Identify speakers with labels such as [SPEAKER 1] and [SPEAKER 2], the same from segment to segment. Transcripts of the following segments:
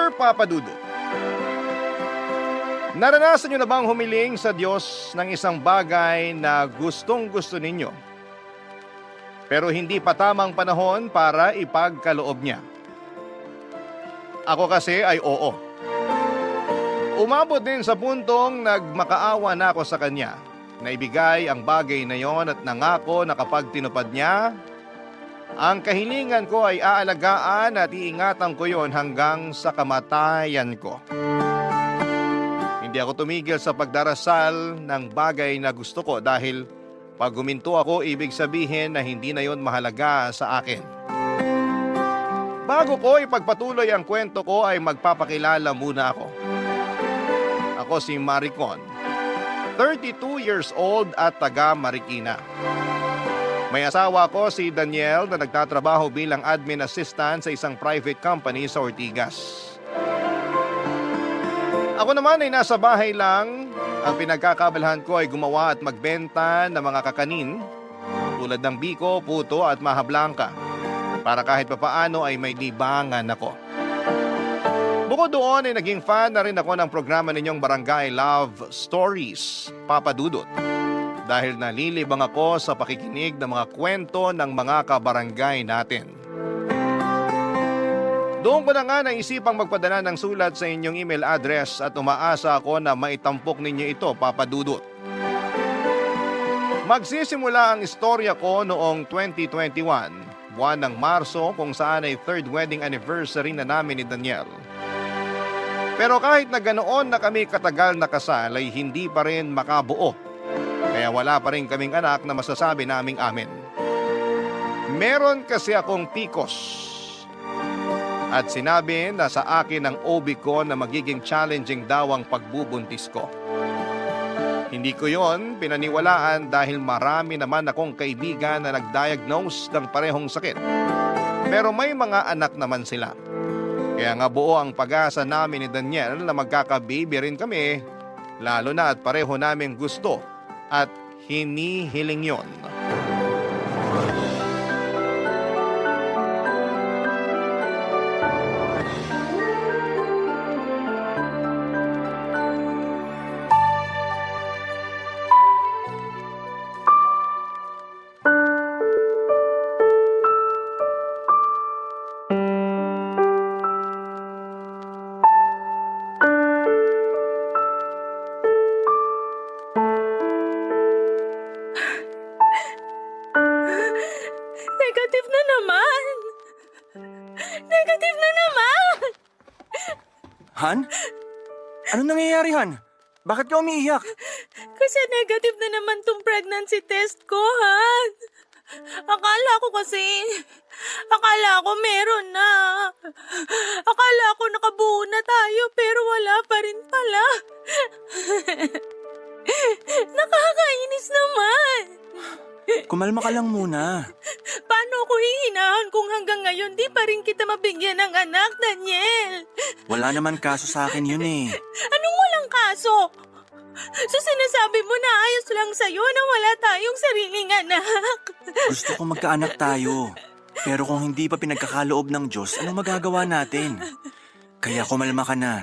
[SPEAKER 1] Dear Papa Dudut, naranasan niyo na bang humiling sa Diyos ng isang bagay na gustong-gusto ninyo, pero hindi pa tamang panahon para ipagkaloob niya? Ako kasi ay oo. Umabot din sa puntong nagmakaawa na ako sa Kanya na ibigay ang bagay na yon at nangako na kapag tinupad niya, ang kahilingan ko ay aalagaan at iingatan ko yon hanggang sa kamatayan ko. Hindi ako tumigil sa pagdarasal ng bagay na gusto ko dahil pag huminto ako, ibig sabihin na hindi na yon mahalaga sa akin. Bago ko ipagpatuloy ang kwento ko ay magpapakilala muna ako. Ako si Maricon, 32 years old at taga Marikina. May asawa ko si Daniel na nagtatrabaho bilang admin assistant sa isang private company sa Ortigas. Ako naman ay nasa bahay lang. Ang pinagkakabalahan ko ay gumawa at magbenta ng mga kakanin tulad ng biko, puto at maha blanca para kahit papaano ay may libangan ako. Bukod doon ay naging fan na rin ako ng programa ninyong Barangay Love Stories, Papa Dudut, dahil nalilibang ako sa pakikinig ng mga kwento ng mga kabarangay natin. Doon ko na nga naisipang magpadala ng sulat sa inyong email address at umaasa ako na maitampok ninyo ito, Papa Dudut. Magsisimula ang istorya ko noong 2021, buwan ng Marso, kung saan ay third wedding anniversary na namin ni Daniel. Pero kahit na ganoon na kami katagal na kasal ay hindi pa rin makabuo. Kaya wala pa rin kaming anak na masasabi naming amin. Meron kasi akong PCOS. At sinabi na sa akin ng OB ko na magiging challenging daw ang pagbubuntis ko. Hindi ko yon pinaniwalaan dahil marami naman akong kaibigan na nag-diagnose ng parehong sakit. Pero may mga anak naman sila. Kaya nga buo ang pag-asa namin ni Daniel na magkaka-baby rin kami, lalo na at pareho namin gusto at hinihiling yon.
[SPEAKER 2] Negative na naman! Negative na naman!
[SPEAKER 3] Han? Ano nangyayari, Han? Bakit ka umiiyak?
[SPEAKER 2] Kasi negative na naman tong pregnancy test ko, Han. Akala ko meron na. Akala ko nakabuo na tayo pero wala pa rin pala. Nakakainis naman.
[SPEAKER 3] Kumalma ka lang muna.
[SPEAKER 2] Paano ako hihinahan kung hanggang ngayon di pa rin kita mabigyan ng anak, Daniel?
[SPEAKER 3] Wala naman kaso sa akin yun eh.
[SPEAKER 2] Anong walang kaso? So sinasabi mo na ayos lang sa'yo na wala tayong sariling anak?
[SPEAKER 3] Gusto ko magkaanak tayo. Pero kung hindi pa pinagkakaloob ng Diyos, anong magagawa natin? Kaya kumalma ka na.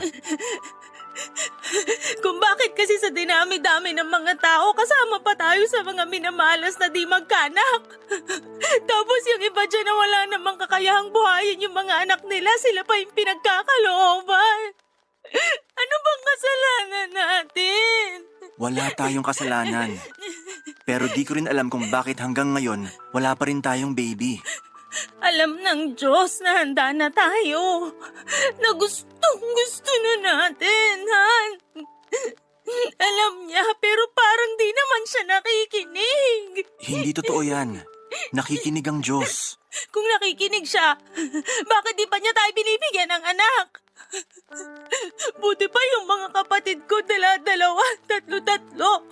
[SPEAKER 2] Kung bakit kasi sa dinami-dami ng mga tao, kasama pa tayo sa mga minamalas na di magkanak. Tapos yung iba dyan na wala namang kakayahang buhayin yung mga anak nila, sila pa yung pinagkakalooban. Ano bang kasalanan natin?
[SPEAKER 3] Wala tayong kasalanan. Pero di ko rin alam kung bakit hanggang ngayon wala pa rin tayong baby.
[SPEAKER 2] Alam ng Diyos na handa na tayo. Na gustong-gusto na natin, Han. Alam niya, pero parang di naman siya nakikinig.
[SPEAKER 3] Hindi totoo yan. Nakikinig ang Diyos.
[SPEAKER 2] Kung nakikinig siya, bakit di pa niya tayo binibigyan ng anak? Buti pa yung mga kapatid ko, dala-dalawa, tatlo-tatlo.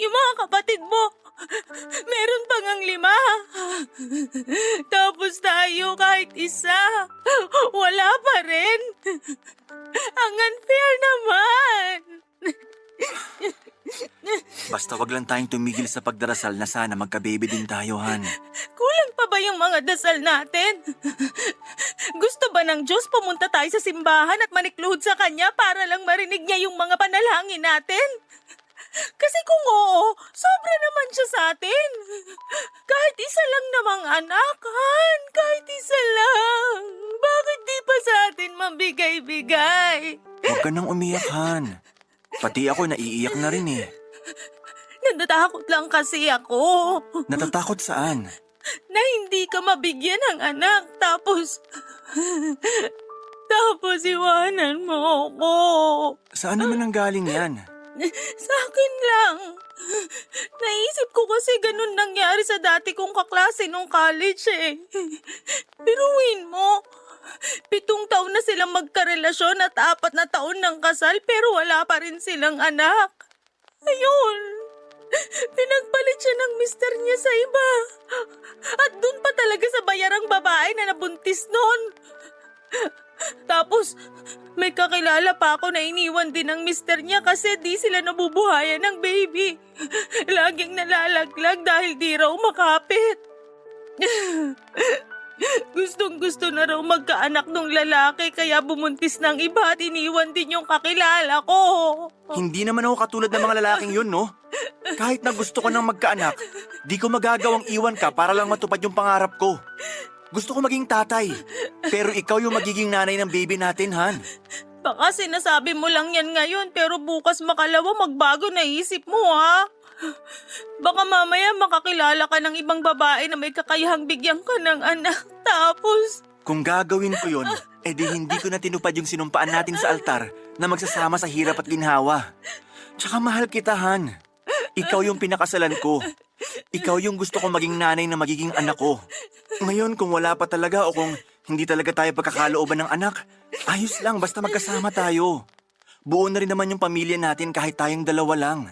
[SPEAKER 2] Yung mga kapatid mo, meron pang ang 5. Tapos tayo kahit isa, wala pa rin. Ang unfair naman.
[SPEAKER 3] Basta wag lang tayong tumigil sa pagdarasal na sana magka-baby din tayo, Han.
[SPEAKER 2] Kulang pa ba yung mga dasal natin? Gusto ba ng Diyos pumunta tayo sa simbahan at manikluhod sa Kanya para lang marinig niya yung mga panalangin natin? Kasi kung oo, sobra naman siya sa atin. Kahit isa lang namang anak, Han. Kahit isa lang. Bakit di pa sa atin mabigay-bigay?
[SPEAKER 3] Huwag ka nang umiyak, Han. Pati ako naiiyak na rin eh.
[SPEAKER 2] Natatakot lang kasi ako.
[SPEAKER 3] Natatakot saan?
[SPEAKER 2] Na hindi ka mabigyan ng anak. Tapos iwanan mo ako.
[SPEAKER 3] Saan naman ang galing yan?
[SPEAKER 2] Sa akin lang. Naisip ko kasi ganun nangyari sa dati kong kaklase nung college eh. Biruin mo. 7 taon na silang magkarelasyon at 4 na taon ng kasal pero wala pa rin silang anak. Ayun. Pinagpalit siya ng mister niya sa iba. At dun pa talaga sa bayarang babae na nabuntis nun. Tapos, may kakilala pa ako na iniwan din ng mister niya kasi di sila nabubuhayan ng baby. Laging nalalaglag dahil di raw makapit. Gustong-gusto na raw magkaanak nung lalaki kaya bumuntis ng iba at iniwan din yung kakilala ko.
[SPEAKER 3] Hindi naman ako katulad ng mga lalaking yun, no? Kahit na gusto ko nang magkaanak, di ko magagawang iwan ka para lang matupad yung pangarap ko. Gusto ko maging tatay, pero ikaw yung magiging nanay ng baby natin, Han.
[SPEAKER 2] Baka sinasabi mo lang yan ngayon pero bukas makalawa magbago na isip mo ha. Baka mamaya makakilala ka ng ibang babae na may kakayahang bigyan ka ng anak. Tapos...
[SPEAKER 3] Kung gagawin ko yun, edi hindi ko na tinupad yung sinumpaan natin sa altar na magsasama sa hirap at ginhawa. Tsaka mahal kita, Han. Ikaw yung pinakasalan ko. Ikaw yung gusto ko maging nanay na magiging anak ko. Ngayon kung wala pa talaga o kung hindi talaga tayo pagkakalooban ng anak, ayos lang basta magkasama tayo. Buo na rin naman yung pamilya natin kahit tayong dalawa lang.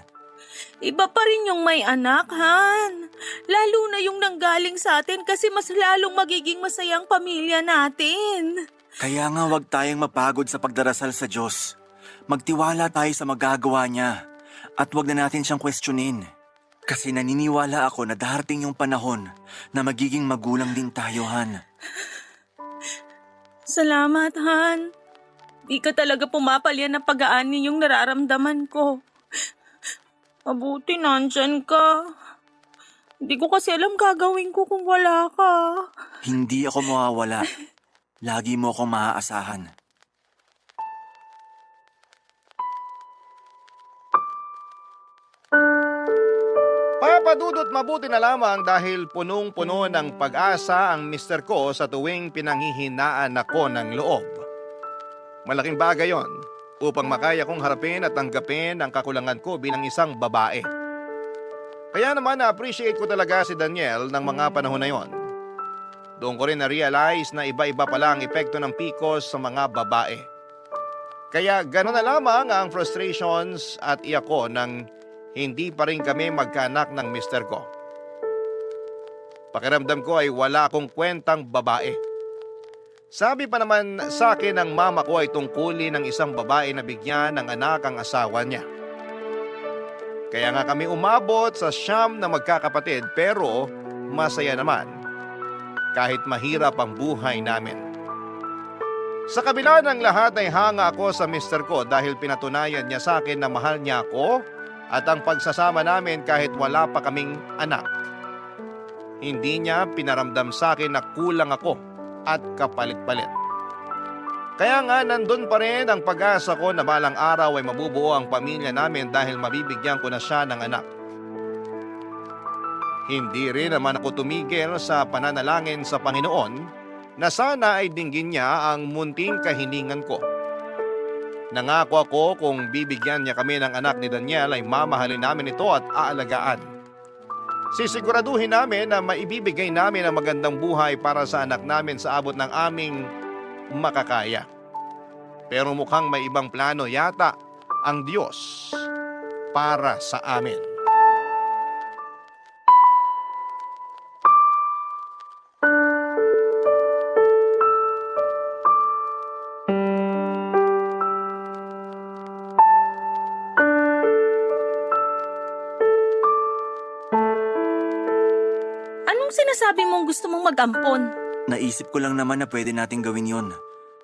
[SPEAKER 2] Iba pa rin yung may anak, Han. Lalo na yung nanggaling sa atin kasi mas lalong magiging masayang pamilya natin.
[SPEAKER 3] Kaya nga wag tayong mapagod sa pagdarasal sa Diyos. Magtiwala tayo sa magagawa niya at wag na natin siyang questionin. Kasi naniniwala ako na darating yung panahon na magiging magulang din tayo, Han.
[SPEAKER 2] Salamat, Han. Di ka talaga pumapalya ng pag-aani yung nararamdaman ko. Mabuti nandyan ka. Hindi ko kasi alam gagawin ko kung wala ka.
[SPEAKER 3] Hindi ako mawawala. Lagi mo akong maaasahan.
[SPEAKER 1] Papadudot mabuti na lamang dahil punong-puno ng pag-asa ang mister ko sa tuwing pinanghihinaan ako ng loob. Malaking bagay yon upang makaya kong harapin at tanggapin ang kakulangan ko bilang isang babae. Kaya naman na-appreciate ko talaga si Daniel ng mga panahon na yon. Doon ko rin na-realize na iba-iba pala ang epekto ng PCOS sa mga babae. Kaya gano'n na lamang ang frustrations at iyak ko nang hindi pa rin kami magkaanak ng mister ko. Pakiramdam ko ay wala akong kwentang babae. Sabi pa naman sa akin ng mama ko ay tungkulin ng isang babae na bigyan ng anak ang asawa niya. Kaya nga kami umabot sa 9 na magkakapatid pero masaya naman kahit mahirap ang buhay namin. Sa kabila ng lahat ay hanga ako sa mister ko dahil pinatunayan niya sa akin na mahal niya ako at ang pagsasama namin kahit wala pa kaming anak. Hindi niya pinaramdam sa akin na kulang ako at kapalit-palit. Kaya nga nandun pa rin ang pag-asa ko na balang araw ay mabubuo ang pamilya namin dahil mabibigyan ko na siya ng anak. Hindi rin naman ako tumigil sa pananalangin sa Panginoon na sana ay dinggin niya ang munting kahilingan ko. Nangako ako kung bibigyan niya kami ng anak ni Daniel ay mamahalin namin ito at aalagaan. Sisiguraduhin namin na maibibigay namin ang magandang buhay para sa anak namin sa abot ng aming makakaya. Pero mukhang may ibang plano yata ang Diyos para sa amin.
[SPEAKER 2] sinasabi mong gusto mong mag-ampon?
[SPEAKER 3] Naisip ko lang naman na pwede nating gawin yon.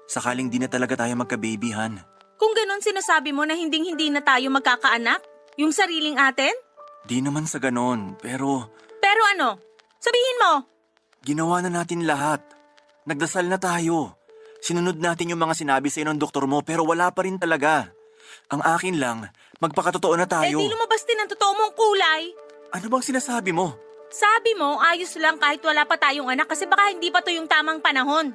[SPEAKER 3] Sakaling di na talaga tayo magka-baby, Han.
[SPEAKER 2] Kung ganon sinasabi mo na hinding-hindi na tayo magkakaanak? Yung sariling atin?
[SPEAKER 3] Di naman sa ganon, pero
[SPEAKER 2] Pero ano? Sabihin mo!
[SPEAKER 3] ginawa na natin lahat. Nagdasal na tayo. Sinunod natin yung mga sinabi sa ng doktor mo pero wala pa rin talaga. Ang akin lang, magpakatotoo na
[SPEAKER 2] Eh
[SPEAKER 3] tayo.
[SPEAKER 2] di lumabas din ang totoo mong kulay.
[SPEAKER 3] Ano bang sinasabi mo?
[SPEAKER 2] Sabi mo, ayos lang kahit wala pa tayong anak kasi baka hindi pa to yung tamang panahon.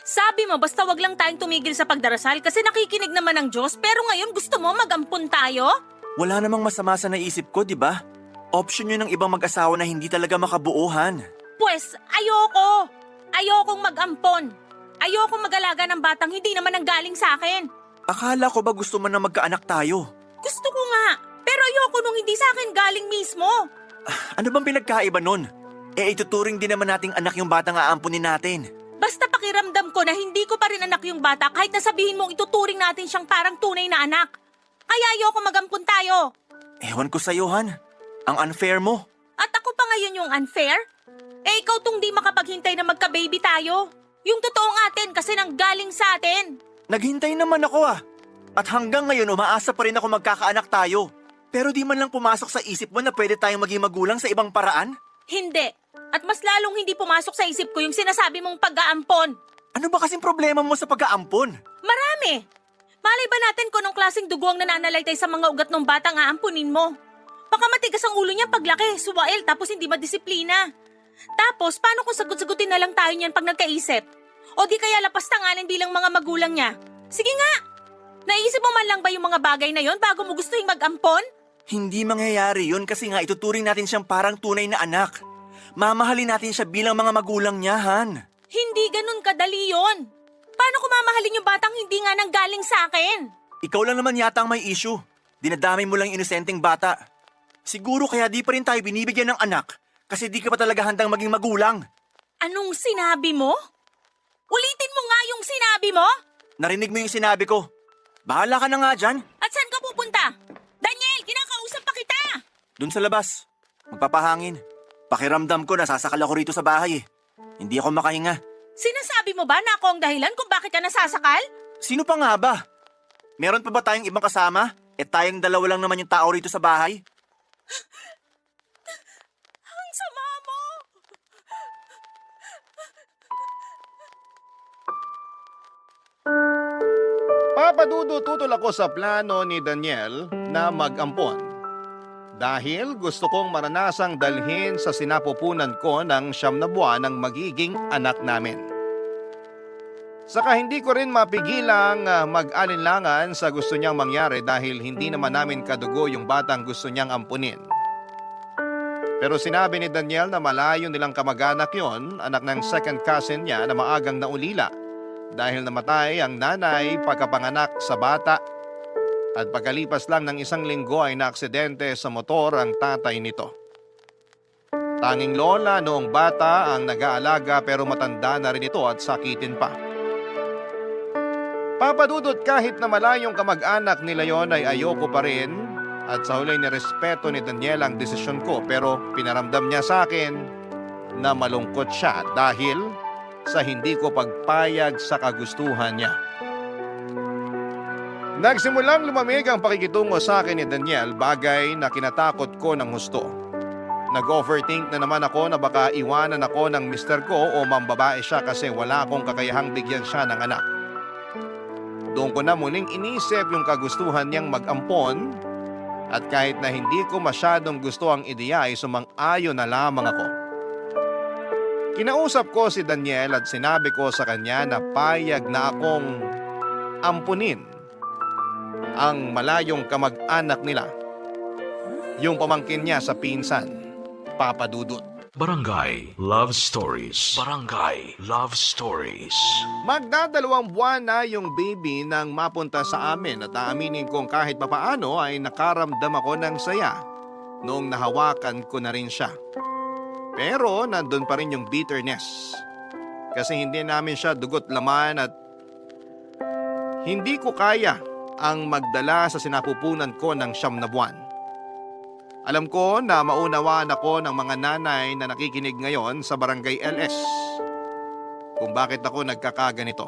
[SPEAKER 2] Sabi mo, basta wag lang tayong tumigil sa pagdarasal kasi nakikinig naman ang Diyos pero ngayon gusto mo mag-ampon tayo?
[SPEAKER 3] Wala namang masama sa naisip ko, di ba? Option yun ng ibang mag-asawa na hindi talaga makabuuhan.
[SPEAKER 2] Pwes, ayoko! Ayokong mag-ampon. Ayokong mag-alaga ng batang hindi naman nanggaling sa akin.
[SPEAKER 3] Akala ko ba gusto mo na magkaanak tayo?
[SPEAKER 2] Gusto ko nga, pero ayoko nung hindi sa akin galing mismo.
[SPEAKER 3] Ano bang pinagkaiba nun? Ituturing din naman nating anak yung batang aampunin natin.
[SPEAKER 2] Basta pakiramdam ko na hindi ko pa rin anak yung bata kahit na sabihin mong ituturing natin siyang parang tunay na anak. Kaya ayoko mag-ampon tayo.
[SPEAKER 3] Ewan ko sa'yo, Han. Ang unfair mo.
[SPEAKER 2] At ako pa ngayon yung unfair? Eh ikaw tong di makapaghintay na magka-baby tayo. Yung totoong atin kasi nanggaling sa atin.
[SPEAKER 3] Naghintay naman ako At hanggang ngayon umaasa pa rin ako magkakaanak tayo. Pero di man lang pumasok sa isip mo na pwede tayong maging magulang sa ibang paraan?
[SPEAKER 2] Hindi. At mas lalong hindi pumasok sa isip ko yung sinasabi mong pag-aampon.
[SPEAKER 3] Ano ba kasing problema mo sa pag-aampon?
[SPEAKER 2] Marami. Malay ba natin kung anong klaseng dugo ang nananalaytay sa mga ugat ng batang aampunin mo? Baka matigas ang ulo niya paglaki, suwael tapos hindi madisiplina. Tapos, paano kung sagot-sagutin na lang tayo niyan pag nagkaisip? O di kaya lapas tanganin bilang mga magulang niya? Sige nga! Naisip mo man lang ba yung mga bagay na yon bago mo gustuhin mag-ampon?
[SPEAKER 3] Hindi mangyayari yun kasi nga ituturing natin siyang parang tunay na anak. Mamahalin natin siya bilang mga magulang niya, Han.
[SPEAKER 2] Hindi ganun kadali yon. Paano ko mamahalin yung batang hindi nga nanggaling sa akin?
[SPEAKER 3] Ikaw lang naman yata ang may issue. Dinadamay mo lang yung inosenteng bata. Siguro kaya di pa rin tayo binibigyan ng anak kasi di ka pa talaga handang maging magulang.
[SPEAKER 2] Anong sinabi mo? Ulitin mo nga yung sinabi mo?
[SPEAKER 3] Narinig mo yung sinabi ko. Bahala ka na nga dyan.
[SPEAKER 2] At saan ka pupunta? Daniel, kinakausap pa kita!
[SPEAKER 3] Doon sa labas. Magpapahangin. Pakiramdam ko nasasakal ako rito sa bahay. Hindi ako makahinga.
[SPEAKER 2] Sinasabi mo ba na ako ang dahilan kung bakit ka nasasakal?
[SPEAKER 3] Sino pa nga ba? Meron pa ba tayong ibang kasama? Tayong dalawa lang naman yung tao rito sa bahay.
[SPEAKER 2] Ang sama mo!
[SPEAKER 1] Papadudot tutol ako sa plano ni Daniel na mag-ampon. Dahil gusto kong maranasang dalhin sa sinapupunan ko ng 9 na buwan ang magiging anak namin. Saka hindi ko rin mapigilang mag-alinlangan sa gusto niyang mangyari dahil hindi naman namin kadugo yung batang gusto niyang ampunin. Pero sinabi ni Daniel na malayo nilang kamag-anak yon, anak ng second cousin niya na maagang naulila dahil namatay ang nanay pagkapanganak sa bata. At pagkalipas lang ng 1 linggo ay naaksidente sa motor ang tatay nito. Tanging lola noong bata ang nag-aalaga pero matanda na rin ito at sakitin pa. Papadudot kahit na malayong kamag-anak nila yon ay ayoko pa rin at sa huli ni respeto ni Daniel ang desisyon ko pero pinaramdam niya sa akin na malungkot siya dahil sa hindi ko pagpayag sa kagustuhan niya. Nagsimulang lumamig ang pakikitungo sa akin ni Daniel, bagay na kinatakot ko ng husto. Nag-overthink na naman ako na baka iwanan ako ng mister ko o mambabae siya kasi wala akong kakayahang bigyan siya ng anak. Doon ko na muling inisip yung kagustuhan niyang mag-ampon at kahit na hindi ko masyadong gusto ang ideya ay sumang-ayon na lamang ako. Kinausap ko si Daniel at sinabi ko sa kanya na payag na akong ampunin ang malayong kamag-anak nila, yung pamangkin niya sa pinsan, Papa Dudut.
[SPEAKER 4] Barangay Love Stories. Barangay Love Stories.
[SPEAKER 1] Magdadalawang buwan na yung baby nang mapunta sa amin at aaminin kong kahit papaano ay nakaramdam ako ng saya noong nahawakan ko na rin siya. Pero nandun pa rin yung bitterness kasi hindi namin siya dugot laman at hindi ko kaya ang magdala sa sinapupunan ko ng 9 na buwan. Alam ko na maunawaan ako ng mga nanay na nakikinig ngayon sa Barangay LS kung bakit ako nagkakaganito.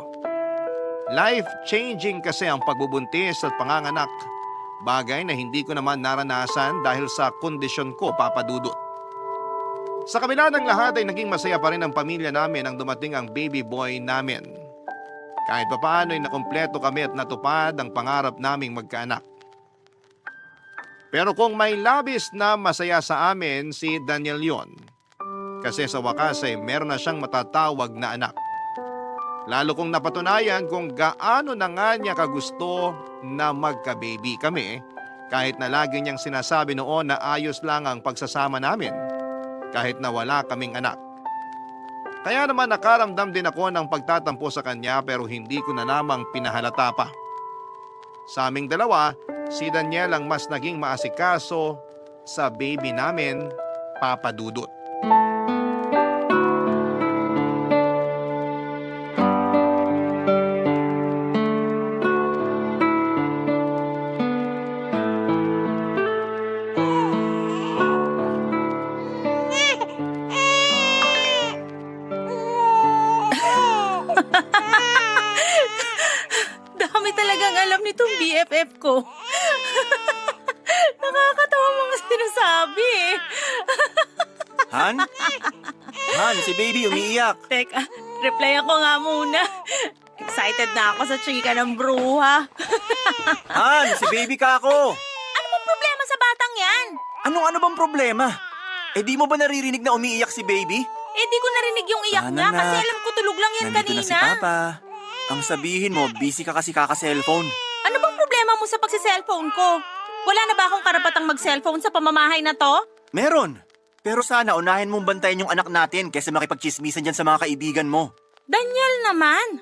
[SPEAKER 1] Life-changing kasi ang pagbubuntis at panganganak. Bagay na hindi ko naman naranasan dahil sa kondisyon ko, Papa Dudut. Sa kabila ng lahat ay naging masaya pa rin ang pamilya namin nang dumating ang baby boy namin. Kahit papaano ay nakumpleto kami at natupad ang pangarap naming magkaanak. Pero kung may labis na masaya sa amin si Daniel yon. Kasi sa wakas ay meron na siyang matatawag na anak. Lalo kong napatunayan kung gaano na nga niya kagusto na magka-baby kami kahit na lagi niyang sinasabi noon na ayos lang ang pagsasama namin kahit na wala kaming anak. Kaya naman nakaramdam din ako ng pagtatampo sa kanya pero hindi ko na namang pinahalata pa. Sa aming dalawa, si Daniel ang mas naging maasikaso sa baby namin, Papa Dudut.
[SPEAKER 2] Dami talagang alam nitong BFF ko. Nakakatawa mga sinasabi eh.
[SPEAKER 3] Han? Han, si baby umiiyak.
[SPEAKER 2] Teka, reply ako nga muna. Excited na ako sa chika ng bruha.
[SPEAKER 3] Han, si baby ka ako.
[SPEAKER 2] Ano bang problema sa batang yan?
[SPEAKER 3] Ano bang problema? Eh di mo ba naririnig na umiiyak si baby?
[SPEAKER 2] Eh di ko narinig yung iyak
[SPEAKER 3] Sana
[SPEAKER 2] niya
[SPEAKER 3] na.
[SPEAKER 2] kasi alam ko tulog lang yan
[SPEAKER 3] Nandito
[SPEAKER 2] kanina.
[SPEAKER 3] na si Papa. Ang sabihin mo, busy ka kasi kaka-cellphone.
[SPEAKER 2] Ano bang problema mo sa pagsi-cellphone ko? Wala na ba akong karapatang mag-cellphone sa pamamahay na to?
[SPEAKER 3] Meron. Pero sana unahin mong bantayan yung anak natin kaysa makipagchismisan dyan sa mga kaibigan mo.
[SPEAKER 2] Daniel naman.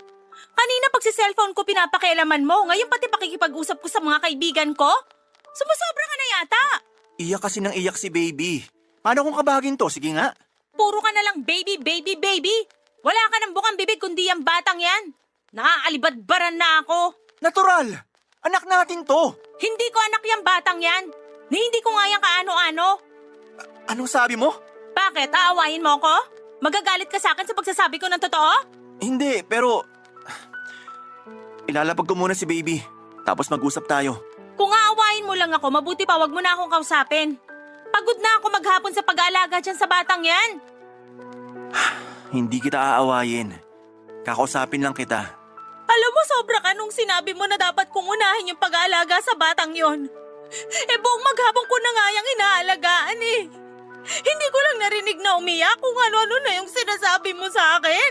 [SPEAKER 2] Kanina pagsi-cellphone ko pinapakialaman mo. Ngayon pati pakikipag-usap ko sa mga kaibigan ko? Sumusobra ka na yata.
[SPEAKER 3] Iyak kasi nang iyak si baby. Paano kung kabagin to? Sige nga.
[SPEAKER 2] Puro ka na lang baby, baby, baby. Wala ka ng bukang bibig kundi ang batang yan. Naaalibadbaran na ako.
[SPEAKER 3] Natural! Anak natin to!
[SPEAKER 2] Hindi ko anak yung batang yan. Ni hindi ko nga yung kaano-ano.
[SPEAKER 3] Anong sabi mo?
[SPEAKER 2] Bakit? Aawayin mo ko? Magagalit ka sa akin sa pagsasabi ko ng totoo?
[SPEAKER 3] Hindi, pero... Ilalapag ko muna si baby. Tapos mag-usap tayo.
[SPEAKER 2] Kung aawayin mo lang ako, mabuti pa wag mo na akong kausapin. Pagod na ako maghapon sa pag-aalaga dyan sa batang yan.
[SPEAKER 3] Hindi kita aawayin. Kakausapin lang kita.
[SPEAKER 2] Alam mo, sobra ka nung sinabi mo na dapat kong unahin yung pag-aalaga sa batang yon. Eh buong maghapon ko na nga yung inaalagaan eh. Hindi ko lang narinig na umiyak kung ano-ano na yung sinasabi mo sa akin.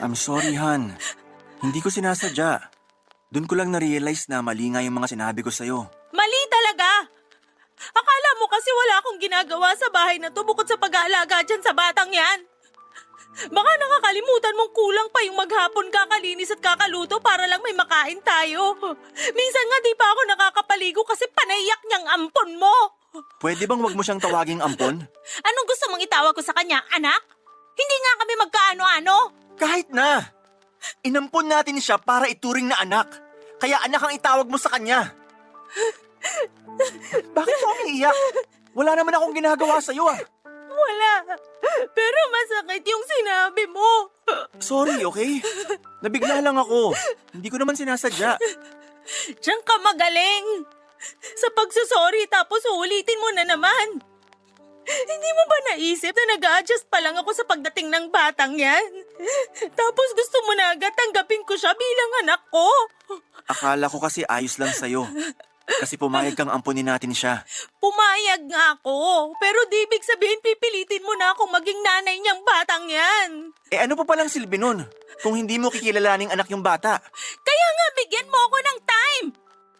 [SPEAKER 3] I'm sorry, Han. Hindi ko sinasadya. Doon ko lang na-realize na mali nga yung mga sinabi ko sa'yo.
[SPEAKER 2] Mali talaga. Akala mo kasi wala akong ginagawa sa bahay na to bukod sa pag-aalaga dyan sa batang yan. Baka nakakalimutan mong kulang pa yung maghapon kakalinis at kakaluto para lang may makain tayo. Minsan nga di pa ako nakakapaligo kasi panaiyak niyang ampon mo.
[SPEAKER 3] Pwede bang wag mo siyang tawaging ampon?
[SPEAKER 2] Anong gusto mong itawag ko sa kanya, anak? Hindi nga kami magkaano-ano.
[SPEAKER 3] Kahit na! Inampon natin siya para ituring na anak. Kaya anak ang itawag mo sa kanya. Bakit mo umiiyak? Wala naman akong ginagawa sa'yo ah.
[SPEAKER 2] Wala. Pero masakit yung sinabi mo.
[SPEAKER 3] Sorry, okay? Nabigla lang ako. Hindi ko naman sinasadya.
[SPEAKER 2] Diyan ka magaling. Sa pagsusorry tapos uulitin mo na naman. Hindi mo ba naisip na nag-a-adjust pa lang ako sa pagdating ng batang yan? Tapos gusto mo na agad tanggapin ko siya bilang anak ko.
[SPEAKER 3] Akala ko kasi ayos lang sa'yo. Kasi pumayag kang ampunin natin siya.
[SPEAKER 2] Pumayag nga ako. Pero di ibig sabihin pipilitin mo na akong maging nanay niyang batang yan.
[SPEAKER 3] Eh ano pa palang silbi nun? Kung hindi mo kikilalaning anak yung bata.
[SPEAKER 2] Kaya nga bigyan mo ako ng time.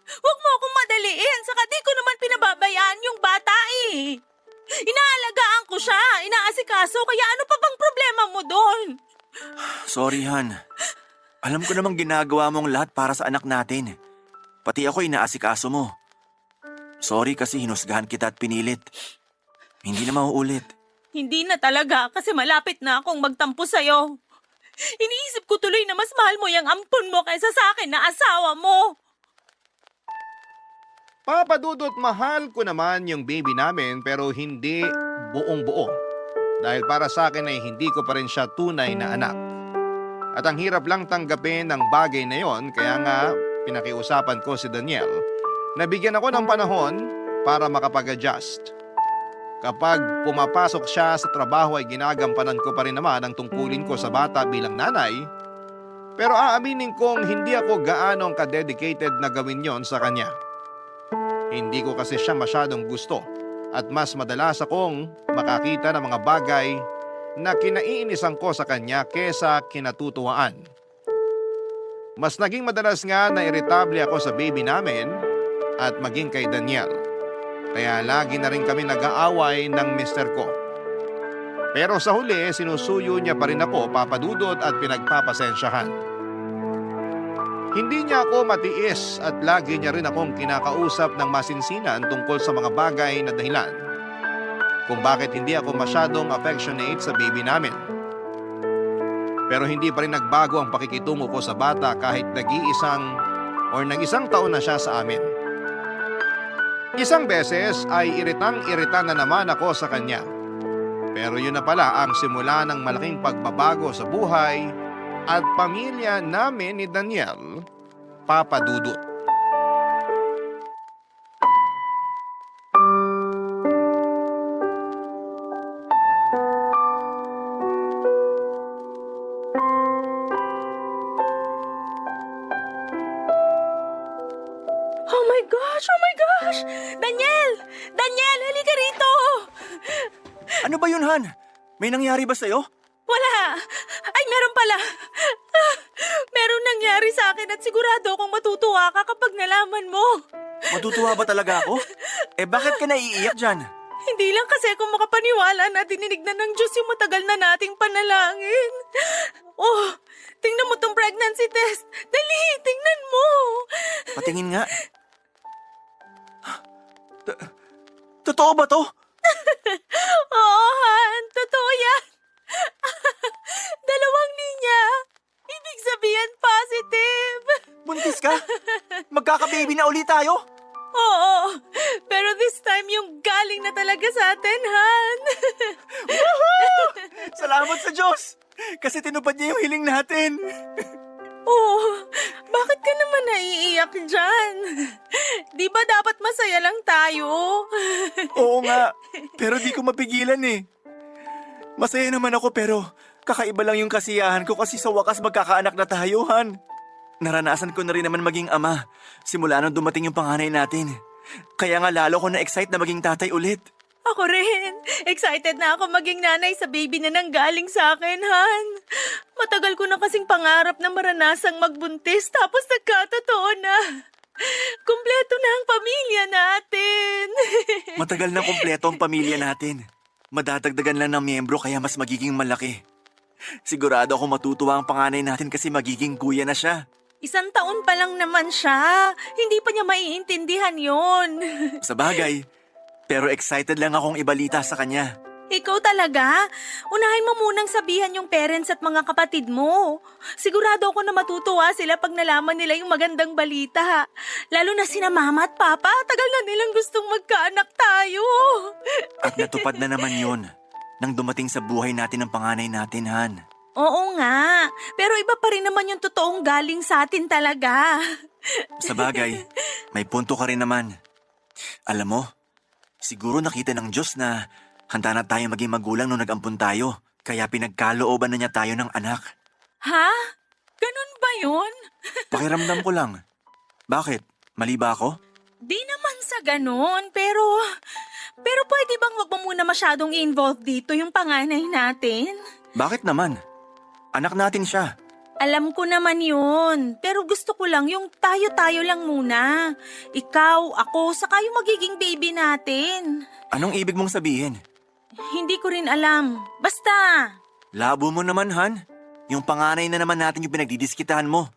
[SPEAKER 2] Huwag mo akong madaliin. Saka di ko naman pinababayaan yung bata eh. Inaalagaan ko siya. Inaasikaso. Kaya ano pa bang problema mo doon?
[SPEAKER 3] Sorry, Han. Alam ko namang ginagawa mong lahat para sa anak natin. Pati ako inaasikaso mo. Sorry kasi hinusgahan kita at pinilit. Hindi na mauulit.
[SPEAKER 2] Hindi na talaga kasi malapit na akong magtampo sa'yo. Iniisip ko tuloy na mas mahal mo yung ampon mo kaysa sa akin na asawa mo.
[SPEAKER 1] Papa Dudut, mahal ko naman yung baby namin pero hindi buong buo. Dahil para sa akin ay hindi ko pa rin siya tunay na anak. At ang hirap lang tanggapin ng bagay na yon, kaya nga pinakiusapan ko si Daniel na bigyan ako ng panahon para makapag-adjust. Kapag pumapasok siya sa trabaho ay ginagampanan ko pa rin naman ang tungkulin ko sa bata bilang nanay. Pero aaminin kong hindi ako gaanong ka-dedicated na gawin yon sa kanya. Hindi ko kasi siya masyadong gusto at mas madalas akong makakita ng mga bagay na kinaiinisan ko sa kanya kesa kinatutuwaan. Mas naging madalas nga na irritable ako sa baby namin at maging kay Daniel. Kaya lagi na rin kami nag-aaway ng mister ko. Pero sa huli, sinusuyo niya pa rin ako, Papa Dudut, at pinagpapasensyahan. Hindi niya ako matiis at lagi niya rin akong kinakausap ng masinsinan tungkol sa mga bagay na dahilan kung bakit hindi ako masyadong affectionate sa baby namin. Pero hindi pa rin nagbago ang pakikitungo ko sa bata kahit nag-isang taon na siya sa amin. Isang beses ay iritang-irita na naman ako sa kanya. Pero yun na pala ang simula ng malaking pagbabago sa buhay at pamilya namin ni Daniel, Papa Dudut.
[SPEAKER 2] Oh my gosh! Oh my gosh! Daniel! Daniel, halika rito!
[SPEAKER 3] Ano ba yun, Han? May nangyari ba sa'yo?
[SPEAKER 2] Wala! Ay, meron pala! Meron nangyari sa akin at sigurado akong matutuwa ka kapag nalaman mo.
[SPEAKER 3] Matutuwa ba talaga ako? Eh bakit ka naiiyak dyan?
[SPEAKER 2] Hindi lang kasi ako makapaniwala na dininig na ng Diyos yung matagal na nating panalangin. Oh, tingnan mo tong pregnancy test. Dali, tingnan mo.
[SPEAKER 3] Patingin nga. Totoo ba to?
[SPEAKER 2] Oo, Han. Totoo yan. 2 linya. Ibig sabihin positive.
[SPEAKER 3] Buntis ka? Magkaka-baby na ulit tayo?
[SPEAKER 2] Oo, pero this time yung galing na talaga sa atin, Han.
[SPEAKER 3] Salamat sa Diyos! Kasi tinupad niya yung hiling natin.
[SPEAKER 2] Oh, bakit ka naman naiiyak dyan? Di ba dapat masaya lang tayo?
[SPEAKER 3] Oo nga, pero di ko mapigilan eh. Masaya naman ako pero kakaiba lang yung kasiyahan ko kasi sa wakas magkakaanak na tayo, Han. Naranasan ko na rin naman maging ama simula nung dumating yung panganay natin. Kaya nga lalo ko na-excite na maging tatay ulit.
[SPEAKER 2] Ako rin. Excited na ako maging nanay sa baby na nanggaling sa akin, Han. Matagal ko na kasing pangarap na maranasang magbuntis tapos nagkatotoo na. Kumpleto na ang pamilya natin.
[SPEAKER 3] Matagal na kumpleto ang pamilya natin. Madadagdagan lang ng miyembro kaya mas magiging malaki. Sigurado ako matutuwa ang panganay natin kasi magiging kuya na siya.
[SPEAKER 2] 1 taon pa lang naman siya. Hindi pa niya maiintindihan yon.
[SPEAKER 3] Sa bagay, pero excited lang akong ibalita sa kanya.
[SPEAKER 2] Ikaw talaga? Unahin mo munang sabihan yung parents at mga kapatid mo. Sigurado ako na matutuwa sila pag nalaman nila yung magandang balita. Lalo na sina mama at papa. Tagal na nilang gustong magkaanak tayo.
[SPEAKER 3] At natupad na naman yun nang dumating sa buhay natin ang panganay natin, Han.
[SPEAKER 2] Oo nga. Pero iba pa rin naman yung totoong galing sa atin talaga.
[SPEAKER 3] Sa bagay, may punto ka rin naman. Alam mo, siguro nakita ng Diyos na handa na tayo maging magulang nung nag-ampun tayo. Kaya pinagkalooban na niya tayo ng anak.
[SPEAKER 2] Ha? Ganun ba yun?
[SPEAKER 3] Pakiramdam ko lang. Bakit? Mali ba ako?
[SPEAKER 2] Di naman sa ganun, pero pwede bang wag mo muna masyadong involved dito yung panganay natin?
[SPEAKER 3] Bakit naman? Anak natin siya.
[SPEAKER 2] Alam ko naman yun, pero gusto ko lang yung tayo-tayo lang muna. Ikaw, ako, saka yung magiging baby natin.
[SPEAKER 3] Anong ibig mong sabihin?
[SPEAKER 2] Hindi ko rin alam. Basta,
[SPEAKER 3] Labo mo naman, Han. Yung panganay na naman natin yung pinagdidiskitahan mo.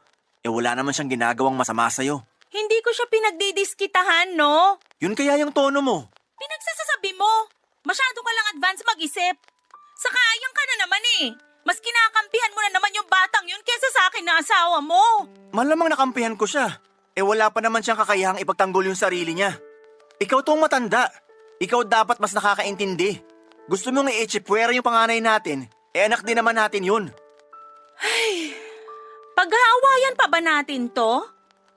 [SPEAKER 3] Eh wala naman siyang ginagawang masama sa'yo.
[SPEAKER 2] hindi ko siya pinagdidiskitahan, no?
[SPEAKER 3] Yun kaya yung tono mo.
[SPEAKER 2] Pinagsasabi mo. Masyado ka lang advance mag-isip. Saka ayang ka na naman eh. Mas kinakampihan mo na naman yung batang yun kesa sa akin na asawa mo.
[SPEAKER 3] Malamang nakampihan ko siya. Wala pa naman siyang kakayahang ipagtanggol yung sarili niya. Ikaw tong matanda. Ikaw dapat mas nakakaintindi. Gusto mong i-echipwera yung panganay natin, anak din naman natin yun.
[SPEAKER 2] Pag-aawayan pa ba natin to?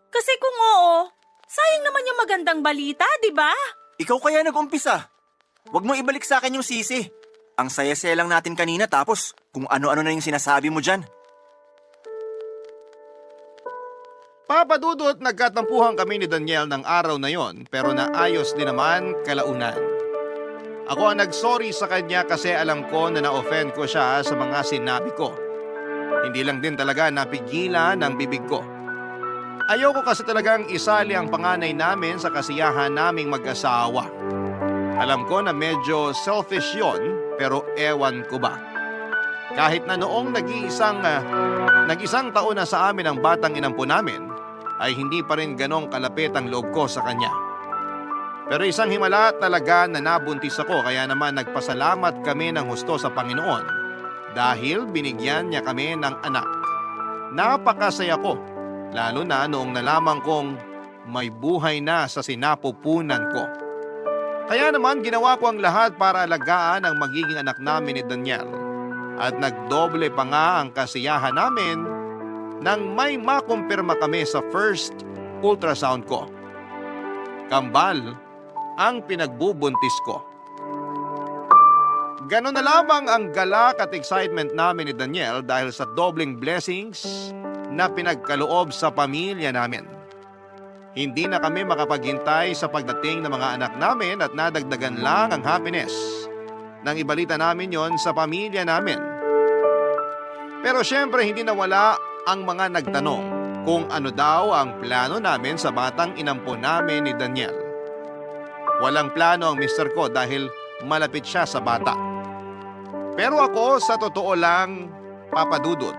[SPEAKER 2] Kasi kung oo, sayang naman yung magandang balita, di ba?
[SPEAKER 3] Ikaw kaya nag-umpisa. Huwag mo ibalik sa akin yung sisi. Ang saya-saya lang natin kanina tapos kung ano-ano na yung sinasabi mo dyan.
[SPEAKER 1] Papa Dudut, nagkatampuhan kami ni Daniel ng araw na yon pero naayos din naman kalaunan. Ako ang nagsorry sa kanya kasi alam ko na na-offend ko siya sa mga sinabi ko. Hindi lang din talaga napigilan ng bibig ko. Ayoko kasi talagang isali ang panganay namin sa kasiyahan naming mag-asawa. Alam ko na medyo selfish yon pero ewan ko ba. Kahit na noong nag-isang taon na sa amin ang batang inampo namin, ay hindi pa rin ganong kalapit ang loob ko sa kanya. Pero isang himala talaga na nabuntis ako kaya naman nagpasalamat kami ng husto sa Panginoon dahil binigyan niya kami ng anak. Napakasaya ko, lalo na noong nalaman kong may buhay na sa sinapupunan ko. Kaya naman ginawa ko ang lahat para alagaan ang magiging anak namin ni Daniel. At nagdoble pa nga ang kasiyahan namin nang may makumpirma kami sa first ultrasound ko. Kambal ang pinagbubuntis ko. Ganon na lamang ang galak at excitement namin ni Daniel dahil sa dobling blessings na pinagkaloob sa pamilya namin. Hindi na kami makapaghintay sa pagdating ng mga anak namin at nadagdagan lang ang happiness nang ibalita namin yon sa pamilya namin. Pero syempre hindi nawala ang mga nagtanong kung ano daw ang plano namin sa batang inampo namin ni Daniel. Walang plano ang mister ko dahil malapit siya sa bata. Pero ako sa totoo lang, Papa Dudut,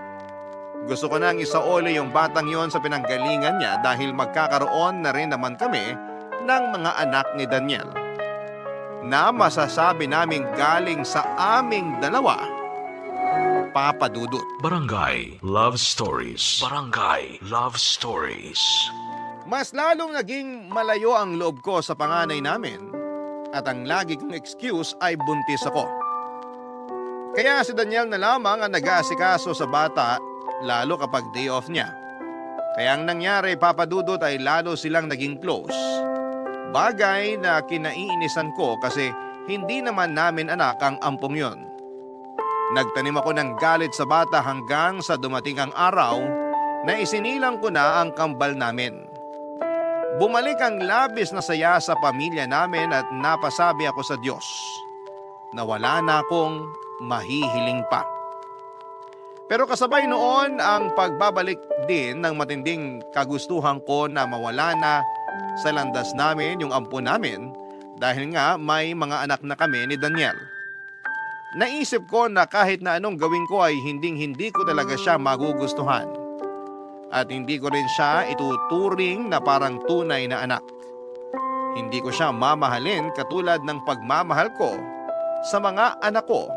[SPEAKER 1] gusto ko nang isaoli yung batang yon sa pinanggalingan niya dahil magkakaroon na rin naman kami ng mga anak ni Daniel na masasabi naming galing sa aming dalawa, Papa Dudut.
[SPEAKER 4] Barangay Love Stories. Barangay Love Stories.
[SPEAKER 1] Mas lalong naging malayo ang loob ko sa panganay namin at ang lagi kong excuse ay buntis ako. Kaya si Daniel na lamang ang nag-aasikaso sa bata lalo kapag day off niya. Kaya ang nangyari, Papa Dudut, ay lalo silang naging close. Bagay na kinaiinisan ko kasi hindi naman namin anak ang ampong yon. Nagtanim ako ng galit sa bata hanggang sa dumating ang araw na isinilang ko na ang kambal namin. Bumalik ang labis na saya sa pamilya namin at napasabi ako sa Diyos na wala na akong mahihiling pa. Pero kasabay noon ang pagbabalik din ng matinding kagustuhan ko na mawala na sa landas namin yung ampo namin dahil nga may mga anak na kami ni Daniel. Naisip ko na kahit na anong gawin ko ay hindi ko talaga siya magugustuhan. At hindi ko rin siya ituturing na parang tunay na anak. Hindi ko siya mamahalin katulad ng pagmamahal ko sa mga anak ko,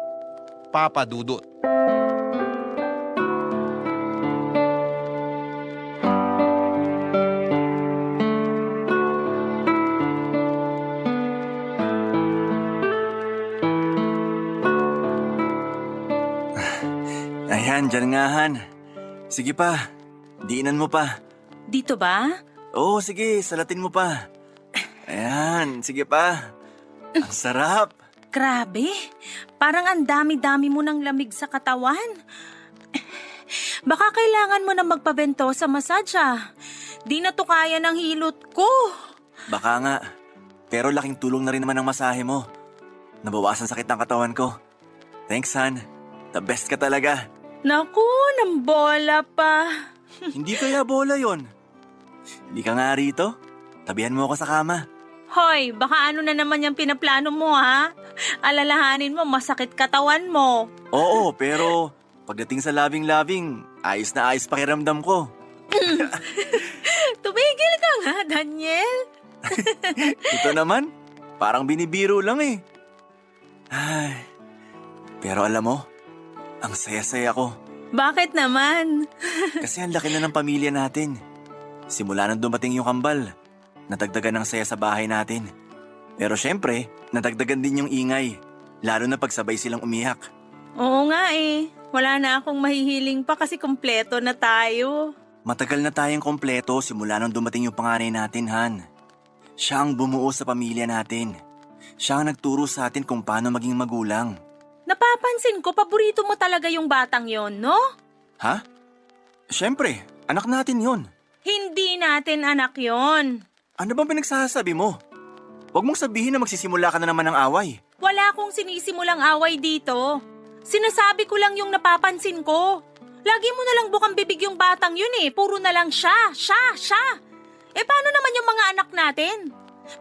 [SPEAKER 1] Papa Dudut.
[SPEAKER 3] Ayan, dyan nga, Han. Sige pa, diinan mo pa.
[SPEAKER 2] Dito ba?
[SPEAKER 3] Oo, sige, salatin mo pa. Ayan, sige pa. Ang sarap.
[SPEAKER 2] Grabe, parang ang dami-dami mo ng lamig sa katawan. Baka kailangan mo na magpabento sa masadya. Di na to kaya ng hilot ko.
[SPEAKER 3] Baka nga. Pero laking tulong na rin naman ang masahe mo. Nabawasan sakit ng katawan ko. Thanks, Han. The best ka talaga.
[SPEAKER 2] Naku, nang bola pa.
[SPEAKER 3] Hindi kaya bola yon. Hindi ka nga rito. Tabihan mo ako sa kama.
[SPEAKER 2] Hoy, baka ano na naman yung pinaplano mo, ha? Alalahanin mo, masakit katawan mo.
[SPEAKER 3] Oo, pero pagdating sa labing-labing, ayos na ayos pakiramdam ko.
[SPEAKER 2] Tumigil ka nga, Daniel.
[SPEAKER 3] Ito naman, parang binibiro lang eh. Ay, pero alam mo, ang saya-saya ko.
[SPEAKER 2] Bakit naman?
[SPEAKER 3] Kasi ang laki na ng pamilya natin. Simula nang dumating yung kambal, nadagdagan ng saya sa bahay natin. Pero syempre, nadagdagan din yung ingay, lalo na pagsabay silang umiyak.
[SPEAKER 2] Oo nga eh. Wala na akong mahihiling pa kasi kumpleto na tayo.
[SPEAKER 3] Matagal na tayong kompleto simula nang dumating yung panganay natin, Han. Siya ang bumuo sa pamilya natin. Siya ang nagturo sa atin kung paano maging magulang.
[SPEAKER 2] Napapansin ko, paborito mo talaga yung batang yon, no?
[SPEAKER 3] Ha? Syempre, anak natin yon.
[SPEAKER 2] Hindi natin anak yon.
[SPEAKER 3] Ano bang pinagsasabi mo? Huwag mong sabihin na magsisimula ka na naman ng away.
[SPEAKER 2] Wala akong sinisimulang away dito. Sinasabi ko lang yung napapansin ko. Lagi mo na lang bukang bibig yung batang yun eh. Puro na lang siya. Eh paano naman yung mga anak natin?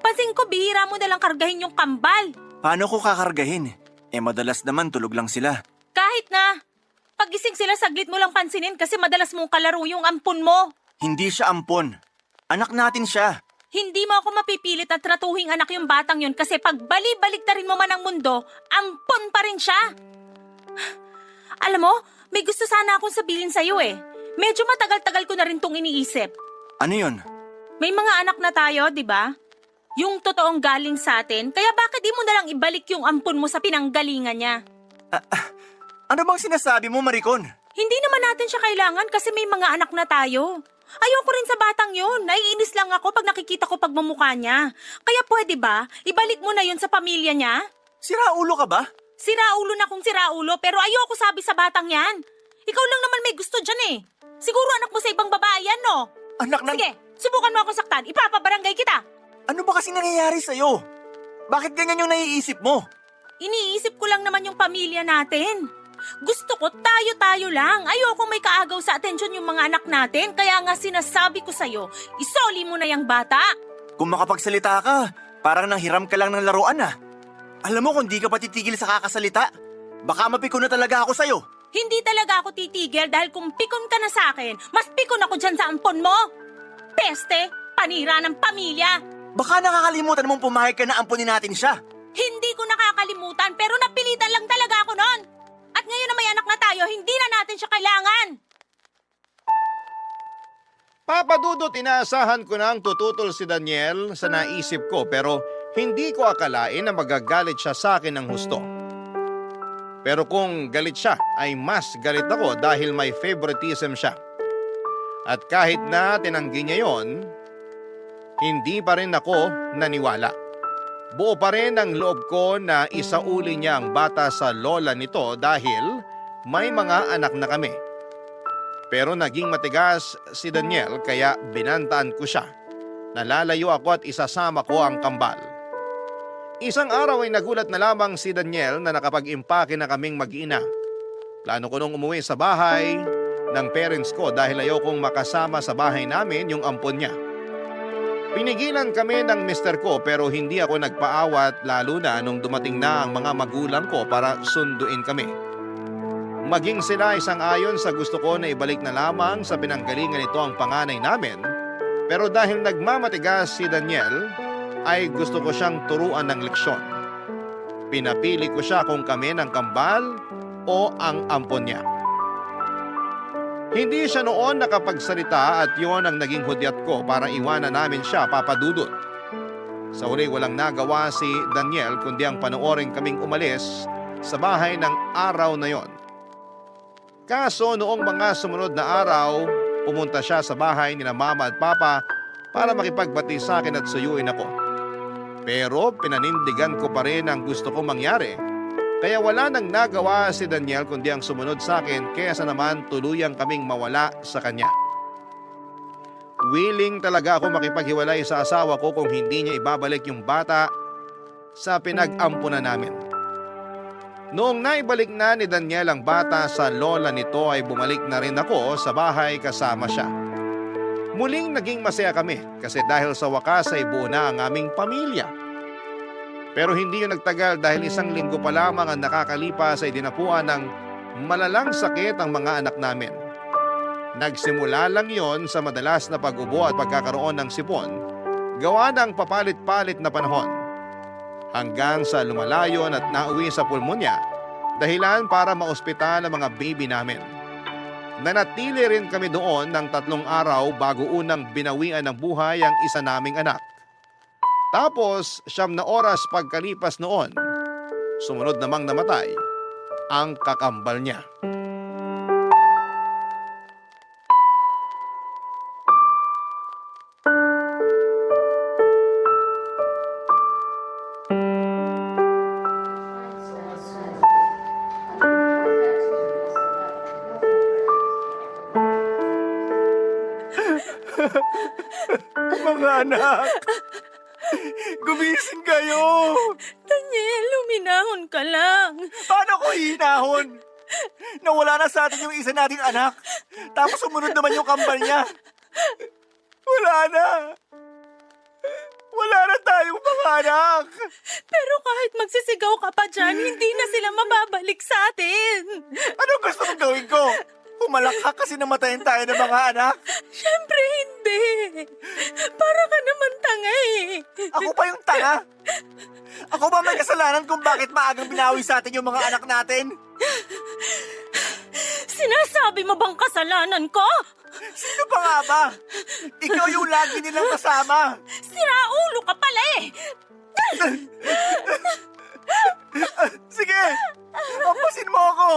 [SPEAKER 2] Pansin ko, bihira mo na lang kargahin yung kambal.
[SPEAKER 3] Paano ko kakargahin? Madalas naman tulog lang sila.
[SPEAKER 2] Kahit na. Pagising sila, saglit mo lang pansinin kasi madalas mong kalaro yung ampon mo.
[SPEAKER 3] Hindi siya ampon. Anak natin siya.
[SPEAKER 2] Hindi mo ako mapipilit at tratuhing anak yung batang yun kasi pag bali-baliktarin mo man ang mundo, ampon pa rin siya. Alam mo, may gusto sana akong sabihin sa'yo eh. Medyo matagal-tagal ko na rin tong iniisip.
[SPEAKER 3] Ano yun?
[SPEAKER 2] May mga anak na tayo, di ba? Yung totoong galing sa atin, kaya bakit di mo na lang ibalik yung ampon mo sa pinanggalingan niya?
[SPEAKER 3] Ano bang sinasabi mo, Maricon?
[SPEAKER 2] Hindi naman natin siya kailangan kasi may mga anak na tayo. Ayoko rin sa batang yun. Naiinis lang ako pag nakikita ko pagmumukha niya. Kaya pwede ba, ibalik mo na yun sa pamilya niya?
[SPEAKER 3] Siraulo ka ba?
[SPEAKER 2] Siraulo na kung siraulo pero ayoko sabi sa batang yan. Ikaw lang naman may gusto dyan eh. Siguro anak mo sa ibang babae yan, no?
[SPEAKER 3] Anak ng...
[SPEAKER 2] Sige, subukan mo ako saktan. Ipapabarangay kita.
[SPEAKER 3] Ano ba kasi nangyayari sa'yo? Bakit ganyan yung naiisip mo?
[SPEAKER 2] Iniisip ko lang naman yung pamilya natin. Gusto ko tayo-tayo lang. Ayoko may kaagaw sa atensyon yung mga anak natin. Kaya nga sinasabi ko sa'yo, isoli mo na yung bata.
[SPEAKER 3] Kung makapagsalita ka, parang nanghiram ka lang ng laruan ah. Alam mo kung di ka pa titigil sa kakasalita, baka mapikon na talaga ako sa'yo.
[SPEAKER 2] Hindi talaga ako titigil dahil kung pikon ka na sa akin, mas pikon ako dyan sa ampon mo. Peste, panira ng pamilya.
[SPEAKER 3] Baka nakakalimutan mong pumayag ka na ampunin natin siya.
[SPEAKER 2] Hindi ko nakakalimutan pero napilitan lang talaga ako noon. At ngayon na may anak na tayo, hindi na natin siya kailangan.
[SPEAKER 1] Papa Dudut, inaasahan ko na ang tututol si Daniel sa naisip ko pero hindi ko akalain na magagalit siya sa akin ng husto. Pero kung galit siya, ay mas galit ako dahil may favoritism siya. At kahit na tinanggi niya yon, hindi pa rin ako naniwala. Buo pa rin ang loob ko na isauli niya ang bata sa lola nito dahil may mga anak na kami. Pero naging matigas si Daniel kaya binantaan ko siya. Nalalayo ako at isasama ko ang kambal. Isang araw ay nagulat na lamang si Daniel na nakapag-impake na kaming mag-ina. Plano ko nung umuwi sa bahay ng parents ko dahil ayokong makasama sa bahay namin yung ampon niya. Pinigilan kami ng mister ko pero hindi ako nagpaawat lalo na nung dumating na ang mga magulang ko para sunduin kami. Maging sila isang ayon sa gusto ko na ibalik na lamang sa pinanggalingan nito ang panganay namin. Pero dahil nagmamatigas si Daniel, ay gusto ko siyang turuan ng leksyon. Pinapili ko siya kung kami ng kambal o ang ampon niya. Hindi siya noon nakapagsalita at yon ang naging hudyat ko para iwanan namin siya, Papa Dudut. Sa huli walang nagawa si Daniel kundi ang panoorin kaming umalis sa bahay ng araw na yon. Kaso noong mga sumunod na araw, pumunta siya sa bahay ni Mama at Papa para makipagbati sa akin at suyuin ako. Pero pinanindigan ko pa rin ang gusto kong mangyari. Kaya wala nang nagawa si Daniel kundi ang sumunod sa akin kaysa naman tuluyang kaming mawala sa kanya. Willing talaga ako makipaghiwalay sa asawa ko kung hindi niya ibabalik yung bata sa pinag-ampunan namin. Noong naibalik na ni Daniel ang bata sa lola nito ay bumalik na rin ako sa bahay kasama siya. Muling naging masaya kami kasi dahil sa wakas ay buo na ang aming pamilya. Pero hindi yun nagtagal dahil isang linggo pa lamang ang nakakalipas ay dinapuan ng malalang sakit ang mga anak namin. Nagsimula lang yon sa madalas na pag-ubo at pagkakaroon ng sipon, gawa ng papalit-palit na panahon. Hanggang sa lumalayon at nauwi sa pulmonya, dahilan para maospital ang mga baby namin. Nanatili rin kami doon ng 3 araw bago unang binawian ng buhay ang isa naming anak. Tapos 9 oras pagkalipas noon, sumunod namang namatay ang kakambal niya.
[SPEAKER 3] Mga anak! Gumising kayo!
[SPEAKER 2] Daniel, luminahon ka lang.
[SPEAKER 3] Paano ko hinahon? Nawala na sa atin yung isa nating anak. Tapos sumunod naman yung kambal niya. Wala na. Wala na tayong mga anak.
[SPEAKER 2] Pero kahit magsisigaw ka pa dyan, hindi na sila mababalik sa atin.
[SPEAKER 3] Anong gusto mong gawin ko? Pumalakha kasi namatayin tayo ng mga anak.
[SPEAKER 2] Siyempre hindi. Para ka naman tanga eh.
[SPEAKER 3] Ako pa yung tanga. Ako ba may kasalanan kung bakit maagang binawi sa atin yung mga anak natin?
[SPEAKER 2] Sinasabi mo bang kasalanan ko?
[SPEAKER 3] Sino pa nga ba? Ikaw yung lagi nilang kasama.
[SPEAKER 2] Siraulo ka pala eh.
[SPEAKER 3] Sige, pampasin mo ako.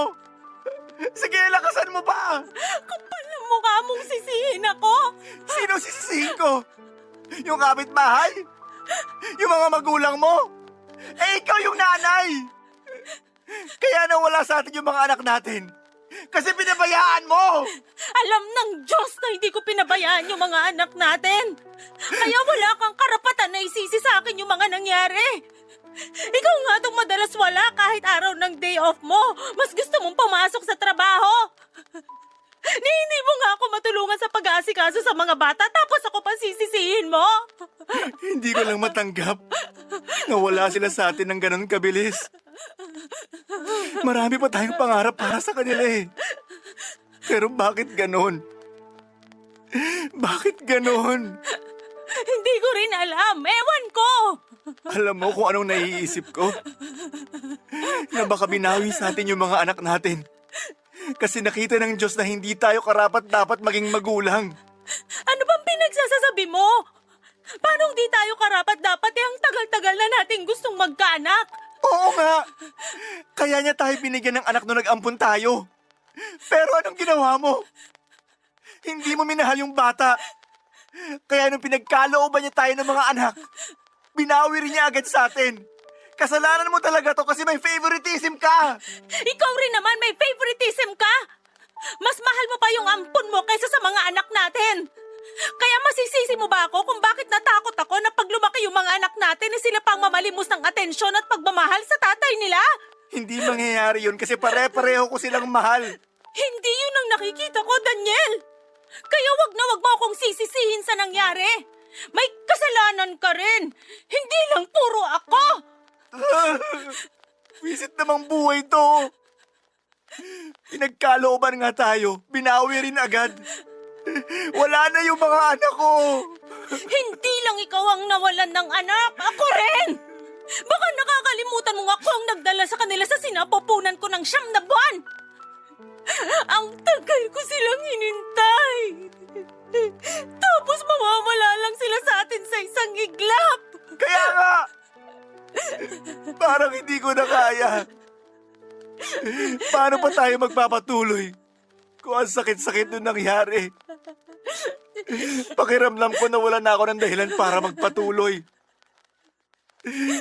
[SPEAKER 3] Sige, lakasan mo pa.
[SPEAKER 2] Kapal na mukha mong sisihin ako.
[SPEAKER 3] Sino sisisihin ko? Yung kapitbahay? Yung mga magulang mo? Eh, ikaw yung nanay. Kaya nawala sa atin yung mga anak natin. Kasi pinabayaan mo.
[SPEAKER 2] Alam ng Diyos na hindi ko pinabayaan yung mga anak natin. Kaya wala kang karapatan na isisi sa akin yung mga nangyari. Ikaw nga itong madalas wala kahit araw ng day off mo. Mas gusto mong pumasok sa trabaho. Hindi mo nga ako matulungan sa pag-aasikaso sa mga bata tapos ako pa sisisihin mo.
[SPEAKER 3] Hindi ko lang matanggap. Nawala sila sa atin ng ganun kabilis. Marami pa tayong pangarap para sa kanila eh. Pero bakit ganon? Bakit ganon?
[SPEAKER 2] Hindi ko rin alam. Ewan ko.
[SPEAKER 3] Alam mo kung anong naiisip ko? Na baka binawi sa atin yung mga anak natin. Kasi nakita ng Diyos na hindi tayo karapat-dapat maging magulang.
[SPEAKER 2] Ano bang pinagsasasabi mo? Paano hindi tayo karapat-dapat ang tagal-tagal na nating gustong magkaanak?
[SPEAKER 3] Oo nga! Kaya niya tayo binigyan ng anak nung nag-ampun tayo. Pero anong ginawa mo? Hindi mo minahal yung bata. Kaya nung pinagkalooban niya tayo ng mga anak, binawi rin niya agad sa atin. Kasalanan mo talaga to kasi may favoritism ka.
[SPEAKER 2] Ikaw rin naman may favoritism ka. Mas mahal mo pa yung ampun mo kaysa sa mga anak natin. Kaya masisisi mo ba ako kung bakit natakot ako na pag lumaki yung mga anak natin eh sila pang mamalimos ng atensyon at pagmamahal sa tatay nila?
[SPEAKER 3] Hindi mangyayari yun kasi pare-pareho ko silang mahal.
[SPEAKER 2] Hindi yun ang nakikita ko, Daniel. Kaya wag na wag mo akong sisisihin sa nangyari. May kasalanan ka rin. Hindi lang puro ako.
[SPEAKER 3] Visit namang buhay to. Pinagkalooban nga tayo. Binawi rin agad. Wala na yung mga anak ko.
[SPEAKER 2] Hindi lang ikaw ang nawalan ng anak. Ako rin. Baka nakakalimutan mo ako ang nagdala sa kanila sa sinapupunan ko ng 9 na buwan. Ang tagal ko silang hinintay. Tapos mawawala lang sila sa atin sa isang iglap.
[SPEAKER 3] Kaya nga. Parang hindi ko na kaya. Paano pa tayo magpapatuloy? Kung ang sakit-sakit nung nangyari. Pakiramdam ko na wala na ako ng dahilan para magpatuloy.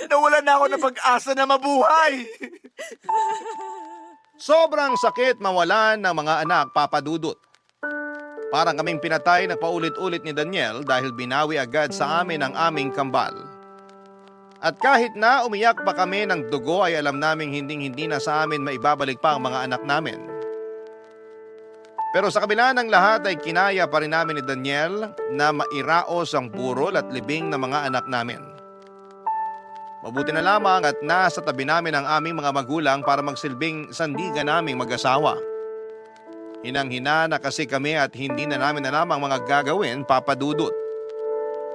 [SPEAKER 3] Nawala na ako ng pag-asa na mabuhay.
[SPEAKER 1] Sobrang sakit mawalan ng mga anak, Papa Dudut. Parang kaming pinatay na paulit-ulit ni Daniel dahil binawi agad sa amin ang aming kambal. At kahit na umiyak pa kami ng dugo ay alam naming hinding-hindi na sa amin maibabalik pa ang mga anak namin. Pero sa kabila ng lahat ay kinaya pa rin namin ni Daniel na mairaos ang burol at libing ng mga anak namin. Mabuti na lamang at nasa tabi namin ang aming mga magulang para magsilbing sandigan naming mag-asawa. Hinang-hina na kasi kami at hindi na namin alam ang mga gagawin, Papa Dudut.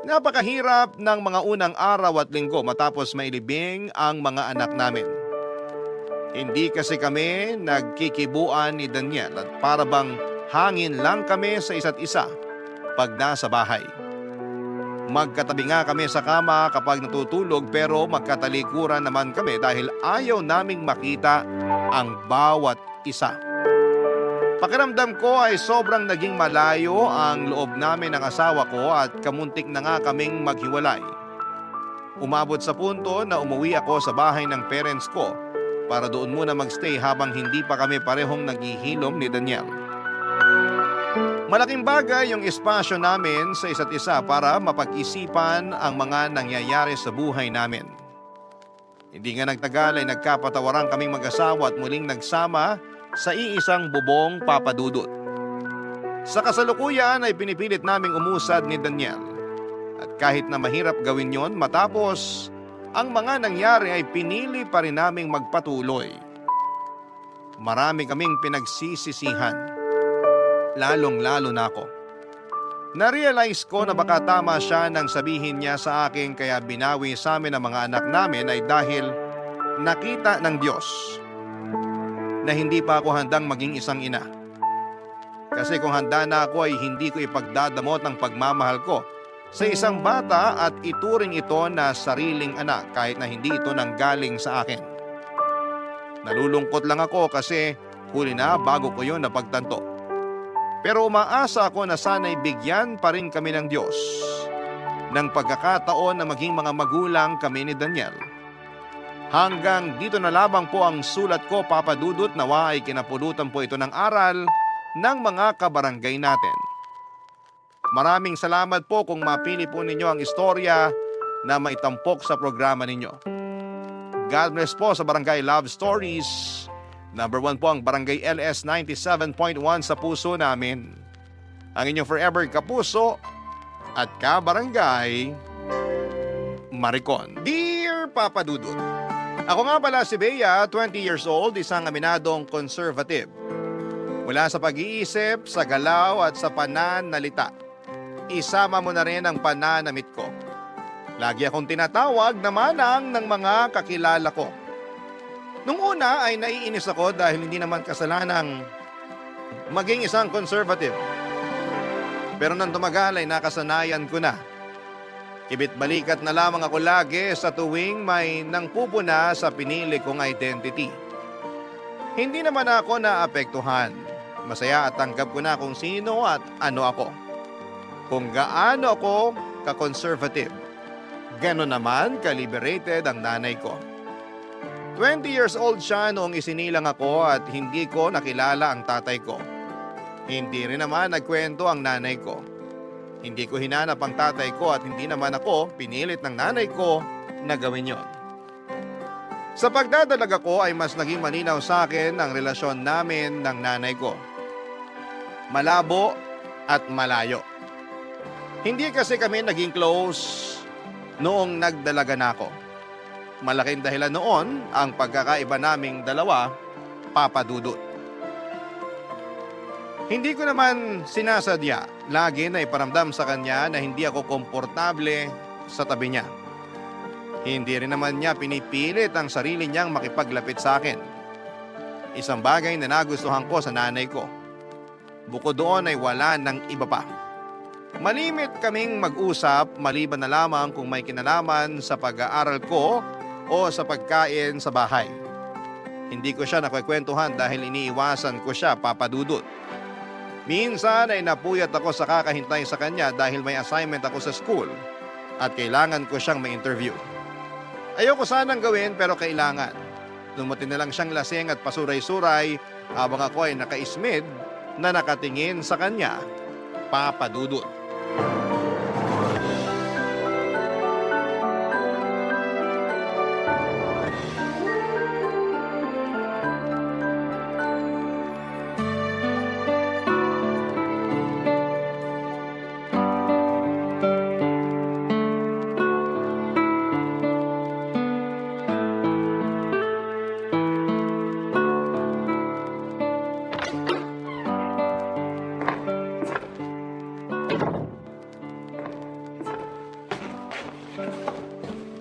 [SPEAKER 1] Napakahirap ng mga unang araw at linggo matapos mailibing ang mga anak namin. Hindi kasi kami nagkikibuan ni Daniel at para bang hangin lang kami sa isa't isa pag nasa bahay. Magkatabi nga kami sa kama kapag natutulog pero magkatalikuran naman kami dahil ayaw naming makita ang bawat isa. Pakiramdam ko ay sobrang naging malayo ang loob namin ng asawa ko at kamuntik na nga kaming maghiwalay. Umabot sa punto na umuwi ako sa bahay ng parents ko para doon muna magstay habang hindi pa kami parehong naghihilom ni Daniel. Malaking bagay yung espasyo namin sa isa't isa para mapag-isipan ang mga nangyayari sa buhay namin. Hindi nga nagtagal ay nagkapatawaran kaming mag-asawa at muling nagsama sa iisang bubong papadudot. Sa kasalukuyan ay pinipilit naming umusad ni Daniel. At kahit na mahirap gawin yon matapos ang mga nangyari ay pinili pa rin naming magpatuloy. Marami kaming pinagsisisihan. Lalong-lalo na ako. Na-realize ko na baka tama siya nang sabihin niya sa akin kaya binawi sa amin ang mga anak namin ay dahil nakita ng Diyos na hindi pa ako handang maging isang ina. Kasi kung handa na ako ay hindi ko ipagdadamot ang pagmamahal ko sa isang bata at ituring ito na sariling anak kahit na hindi ito nanggaling sa akin. Nalulungkot lang ako kasi huli na bago ko yun napagtanto. Pero umaasa ako na sana'y bigyan pa rin kami ng Diyos ng pagkakataon na maging mga magulang kami ni Daniel. Hanggang dito na lamang po ang sulat ko, Papa Dudut, nawa ay kinapulutan po ito ng aral ng mga kabarangay natin. Maraming salamat po kung mapili po ninyo ang istorya na maitampok sa programa ninyo. God bless po sa Barangay Love Stories. Number 1 po ang Barangay LS 97.1 sa puso namin. Ang inyong forever kapuso at kabarangay, Maricon. Dear Papa Dudut, ako nga pala si Bea, 20 years old, isang aminadong conservative. Mula sa pag-iisip, sa galaw at sa pananalita, isama mo na rin ang pananamit ko. Lagi akong tinatawag na manang ng mga kakilala ko. Nung una ay naiinis ako dahil hindi naman kasalanang maging isang conservative. Pero nang tumagal ay nakasanayan ko na. Ibit-balikat na lamang ako lagi sa tuwing may nangpupuna sa pinili kong identity. Hindi naman ako naapektuhan. Masaya at tanggap ko na kung sino at ano ako. Kung gaano ako ka-conservative. Ganon naman ka-liberated ang nanay ko. 20 years old siya noong isinilang ako at hindi ko nakilala ang tatay ko. Hindi rin naman nagkwento ang nanay ko. Hindi ko hinanap ang tatay ko at hindi naman ako pinilit ng nanay ko na gawin yon. Sa pagdadalaga ko ay mas naging malinaw sa akin ang relasyon namin ng nanay ko. Malabo at malayo. Hindi kasi kami naging close noong nagdalaga na ako. Malaking dahilan noon ang pagkakaiba naming dalawa, Papa Dudut. Hindi ko naman sinasadya, lagi na iparamdam sa kanya na hindi ako komportable sa tabi niya. Hindi rin naman niya pinipilit ang sarili niyang makipaglapit sa akin. Isang bagay na nagustuhan ko sa nanay ko. Bukod doon ay wala ng iba pa. Malimit kaming mag-usap maliban na lamang kung may kinalaman sa pag-aaral ko o sa pagkain sa bahay. Hindi ko siya nakikwentuhan dahil iniiwasan ko siya, Papa Dudut. Minsan ay napuyat ako sa kakahintay sa kanya dahil may assignment ako sa school at kailangan ko siyang ma-interview. Ayoko sanang gawin pero kailangan. Lumutin na lang siyang lasing at pasuray-suray habang ako ay nakaismid na nakatingin sa kanya, Papa Dudut.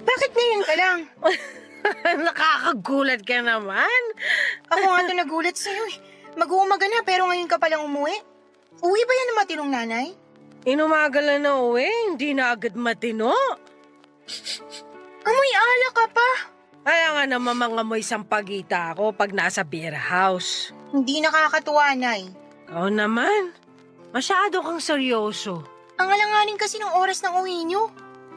[SPEAKER 5] Bakit ngayon ka lang?
[SPEAKER 2] Nakakagulat ka naman.
[SPEAKER 5] Ako nga ito nagulat sa'yo eh. Mag-uumaga na pero ngayon ka palang umuwi. Uwi ba yan ng matinong nanay?
[SPEAKER 6] Inumagal na uwi, hindi na agad matino.
[SPEAKER 5] Amoy alak ka pa.
[SPEAKER 6] Kaya nga naman mga amoy sampagita ako pag nasa beer house.
[SPEAKER 5] Hindi nakakatuwa, Nay.
[SPEAKER 6] Ikaw naman, masyado kang seryoso.
[SPEAKER 5] Ang alanganin kasi ng oras ng uwi niyo.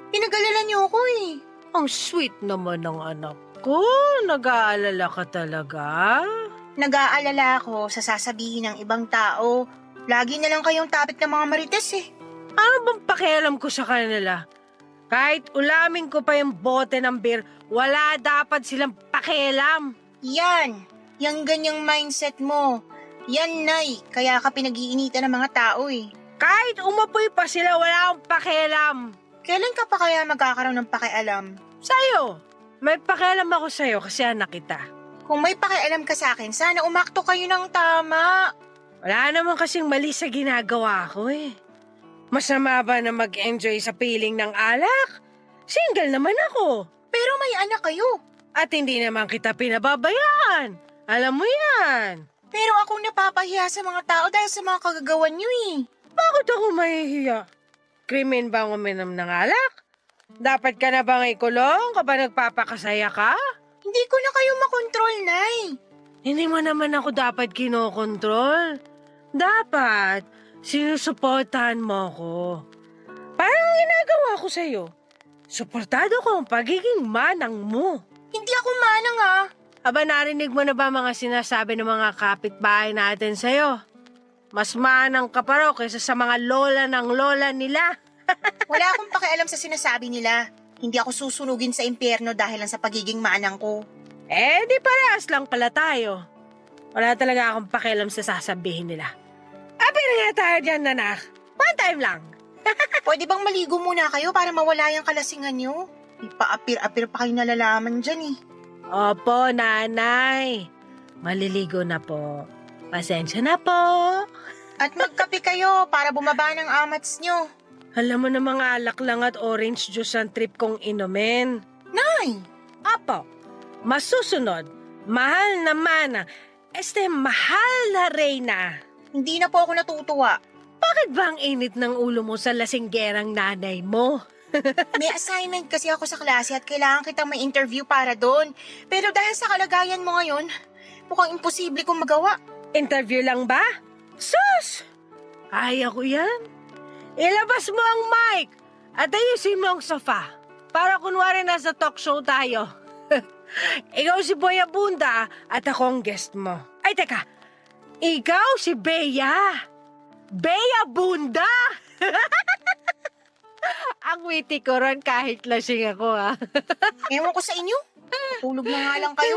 [SPEAKER 5] Pinag-alala niyo ako eh.
[SPEAKER 6] Ang sweet naman ng anak ko, nag-aalala ka talaga.
[SPEAKER 5] Nag-aalala ako sa sasabihin ng ibang tao. Lagi na lang kayong topic ng mga marites eh.
[SPEAKER 6] Ano bang pakialam ko sa kanila? Kahit ulamin ko pa yung bote ng beer, wala dapat silang pakialam.
[SPEAKER 5] Yan. Yang ganyang mindset mo. Yan, Nay. Kaya ka pinag-iinitan ng mga tao eh.
[SPEAKER 6] Kahit umapoy pa sila, wala akong pakialam.
[SPEAKER 5] Kailan ka pa kaya magkakaroon ng pakialam?
[SPEAKER 6] Sa'yo, may pakialam ako sa'yo kasi anak kita.
[SPEAKER 5] Kung may pakialam ka sa akin, sana umakto kayo ng tama.
[SPEAKER 6] Wala naman kasing mali sa ginagawa ko eh. Masama ba na mag-enjoy sa piling ng alak? Single naman ako.
[SPEAKER 5] Pero may anak kayo.
[SPEAKER 6] At hindi naman kita pinababayaan. Alam mo yan.
[SPEAKER 5] Pero akong napapahiya sa mga tao dahil sa mga kagagawan niyo eh.
[SPEAKER 6] Bakit ako mahihiya? Krimen ba ang uminom ng alak? Dapat ka na bang ikulong kapag nagpapakasaya ka?
[SPEAKER 5] Hindi ko na kayo makontrol, Nay.
[SPEAKER 6] Hindi mo naman ako dapat kinokontrol. Dapat, sinusuportahan mo ko. Parang ginagawa ko sa'yo. Suportado ko ang pagiging manang mo.
[SPEAKER 5] Hindi ako manang ah.
[SPEAKER 6] Aba, narinig mo na ba mga sinasabi ng mga kapitbahay natin sa'yo? Mas manang ka pa raw kaysa sa mga lola ng lola nila.
[SPEAKER 5] Wala akong pakialam sa sinasabi nila. Hindi ako susunugin sa impyerno dahil lang sa pagiging manang ko.
[SPEAKER 6] Eh, di parehas lang pala tayo. Wala talaga akong pakialam sa sasabihin nila. Apir nga tayo dyan, nanak. One time lang.
[SPEAKER 5] Pwede bang maligo muna kayo para mawala yung kalasingan nyo? Ipaapir-apir pa kayo nalalaman dyan eh.
[SPEAKER 6] Opo, nanay. Maliligo na po. Pasensya na po.
[SPEAKER 5] At magkape kayo para bumaba ng amats nyo.
[SPEAKER 6] Alam mo na mga alak lang at orange juice ang trip kong inumin.
[SPEAKER 5] Nay!
[SPEAKER 6] Apo, masusunod, mahal na mana, mahal na reyna.
[SPEAKER 5] Hindi na po ako natutuwa.
[SPEAKER 6] Bakit ba ang init ng ulo mo sa lasinggerang nanay mo?
[SPEAKER 5] May assignment kasi ako sa klase at kailangan kitang may interview para doon. Pero dahil sa kalagayan mo ngayon, mukhang imposible kong magawa.
[SPEAKER 6] Interview lang ba? Sus! Kaya ko yan. Ilabas mo ang mic at ayusin mo ang sofa. Para kunwari nasa talk show tayo. Ikaw si Boy Abunda at ako ang guest mo. Ay, teka. Ikaw si Bea. Bea Bunda! Ang witty ko ron kahit lasing ako, ha?
[SPEAKER 5] Ewan ko sa inyo. Tulog na nga lang kayo.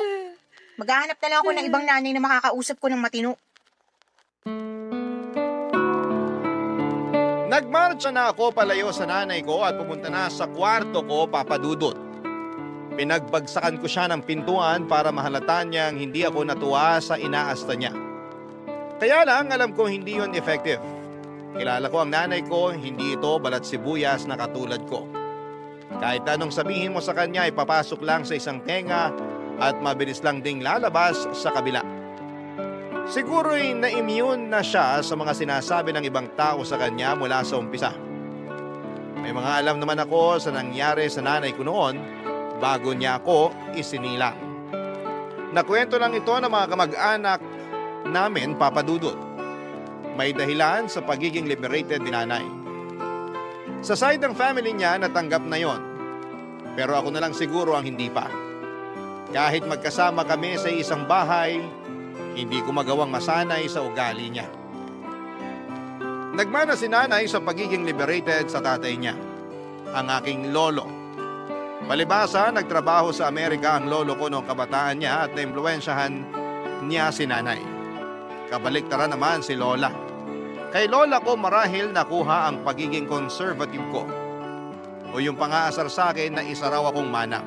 [SPEAKER 5] Maghahanap na lang ako ng ibang nanay na makakausap ko ng matino.
[SPEAKER 1] Nagmarcha na ako palayo sa nanay ko at pumunta na sa kwarto ko, Papa Dudut. Pinagbagsakan ko siya ng pintuan para mahalata niyang hindi ako natuwa sa inaasta niya. Kaya lang alam ko hindi yon effective. Kilala ko ang nanay ko, hindi ito balat sibuyas na katulad ko. Kahit anong sabihin mo sa kanya, ipapasok lang sa isang tenga at mabilis lang ding lalabas sa kabila. Siguro'y na-immune na siya sa mga sinasabi ng ibang tao sa kanya mula sa umpisa. May mga alam naman ako sa nangyari sa nanay ko noon bago niya ako isinilang. Nakwento lang ito ng mga kamag-anak namin, Papa Dudut. May dahilan sa pagiging liberated ni nanay. Sa side ng family niya, natanggap na yon. Pero ako na lang siguro ang hindi pa. Kahit magkasama kami sa isang bahay, hindi ko magawang masanay sa ugali niya. Nagmana si nanay sa pagiging liberated sa tatay niya, ang aking lolo. Palibasa, nagtrabaho sa Amerika ang lolo ko noong kabataan niya at naimpluwensyahan niya si nanay. Kabaliktaran naman si lola. Kay lola ko marahil nakuha ang pagiging conservative ko o yung pangaasar sa akin na isa raw akong manang.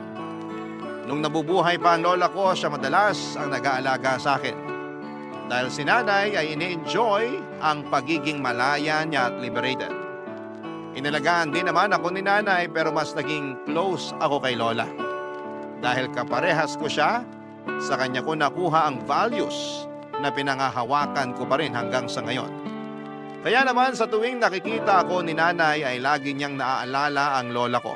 [SPEAKER 1] Nung nabubuhay pa ang lola ko, siya madalas ang nag-aalaga sa akin. Dahil si nanay ay ini-enjoy ang pagiging malaya niya at liberated. Inalagaan din naman ako ni nanay pero mas naging close ako kay lola. Dahil kaparehas ko siya, sa kanya ko nakuha ang values na pinangahawakan ko pa rin hanggang sa ngayon. Kaya naman sa tuwing nakikita ako ni nanay ay lagi niyang naaalala ang lola ko.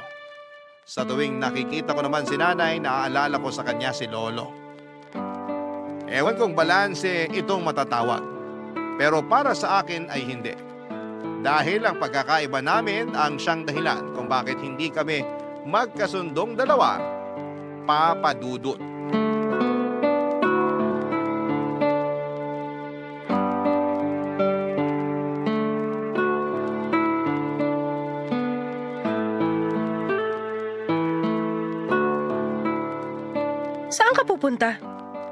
[SPEAKER 1] Sa tuwing nakikita ko naman si nanay, naaalala ko sa kanya si lolo. Ewan kong balanse itong matatawag. Pero para sa akin ay hindi. Dahil ang pagkakaiba namin ang siyang dahilan kung bakit hindi kami magkasundong dalawa, Papa Dudut.
[SPEAKER 6] Saan ka pupunta?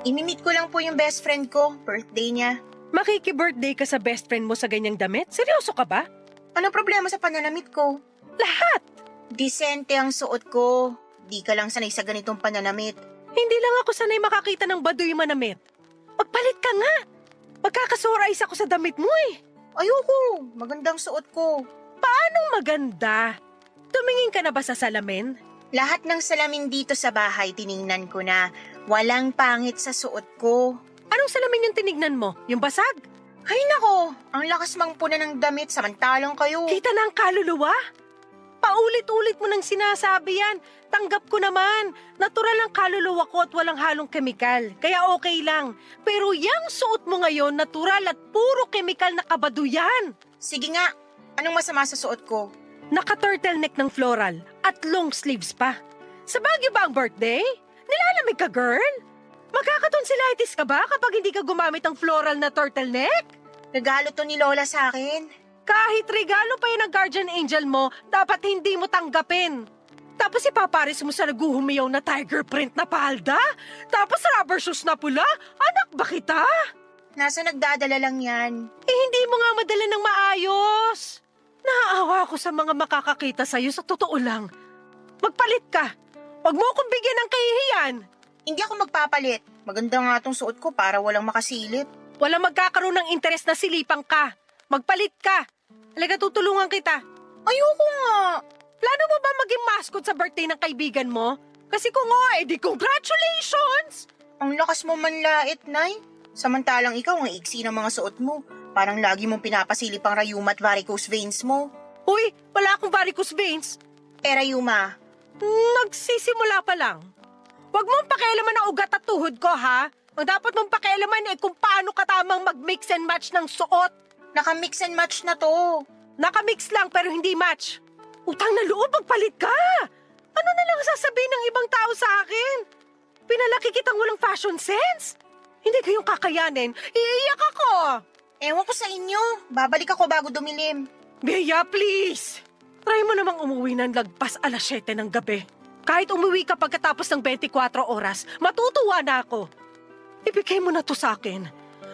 [SPEAKER 5] Imimit ko lang po yung best friend ko, birthday niya.
[SPEAKER 6] Makiki-birthday ka sa best friend mo sa ganyang damit? Seryoso ka ba?
[SPEAKER 5] Ano problema sa pananamit ko?
[SPEAKER 6] Lahat!
[SPEAKER 5] Disente ang suot ko. Di ka lang sanay sa ganitong pananamit.
[SPEAKER 6] Hindi lang ako sanay makakita ng baduy manamit. Magpalit ka nga! Magkakasurais ako sa damit mo eh.
[SPEAKER 5] Ayoko, magandang suot ko.
[SPEAKER 6] Anong maganda? Tumingin ka na ba sa salamin?
[SPEAKER 5] Lahat ng salamin dito sa bahay tiningnan ko na. Walang pangit sa suot ko.
[SPEAKER 6] Anong salamin yung tinignan mo? Yung basag?
[SPEAKER 5] Ay nako, ang lakas mangpuna ng damit samantalang kayo.
[SPEAKER 6] Kita na ang kaluluwa? Paulit-ulit mo nang sinasabi yan. Tanggap ko naman. Natural ang kaluluwa ko at walang halong kemikal. Kaya okay lang. Pero yung suot mo ngayon, natural at puro kemikal na kabaduyan.
[SPEAKER 5] Sige nga, anong masama sa suot ko?
[SPEAKER 6] Naka-turtleneck ng floral at long sleeves pa. Sa Baguio ba ang birthday? Nilalamig ka, girl? Magkakatonsillitis ka ba kapag hindi ka gumamit ng floral na turtleneck?
[SPEAKER 5] Regalo to ni Lola sa akin.
[SPEAKER 6] Kahit regalo pa yun ng guardian angel mo, dapat hindi mo tanggapin. Tapos ipapares mo sa naguhumiyaw na tiger print na palda? Tapos rubber shoes na pula? Anak ba kita?
[SPEAKER 5] Nasa nagdadala lang yan.
[SPEAKER 6] Hindi mo nga madala ng maayos. Naaawa ako sa mga makakakita sa'yo sa totoo lang. Magpalit ka. Huwag mo akong bigyan ng kahihiyan.
[SPEAKER 5] Hindi ako magpapalit. Maganda nga tong suot ko para walang makasilip.
[SPEAKER 6] Walang magkakaroon ng interes na silipang ka. Magpalit ka. Halika, tutulungan kita.
[SPEAKER 5] Ayoko nga.
[SPEAKER 6] Plano mo ba maging mascot sa birthday ng kaibigan mo? Kasi kung oo, edi congratulations!
[SPEAKER 5] Ang lakas mo manlait, Nay. Samantalang ikaw ang iksi ng mga suot mo. Parang lagi mong pinapasilip ang rayuma at varicose veins mo.
[SPEAKER 6] Uy, wala akong varicose veins.
[SPEAKER 5] Rayuma.
[SPEAKER 6] Nagsisimula pa lang. Huwag mong pakialaman ang ugat at tuhod ko, ha? Ang dapat mong pakialaman ay kung paano ka tamang mag-mix and match ng suot.
[SPEAKER 5] Naka-mix and match na to.
[SPEAKER 6] Nakamix lang pero hindi match. Utang na loob, magpalit ka! Ano na lang sasabihin ng ibang tao sa akin? Pinalaki kitang walang fashion sense? Hindi ko yung kakayanin. Iiyak ako!
[SPEAKER 5] Ewan ko sa inyo. Babalik ako bago dumilim.
[SPEAKER 6] Bea, please! Try mo namang umuwi ng lagpas alas 7 ng gabi. Kahit umuwi ka pagkatapos ng 24 oras, matutuwa na ako. Ibigay mo na to sa akin.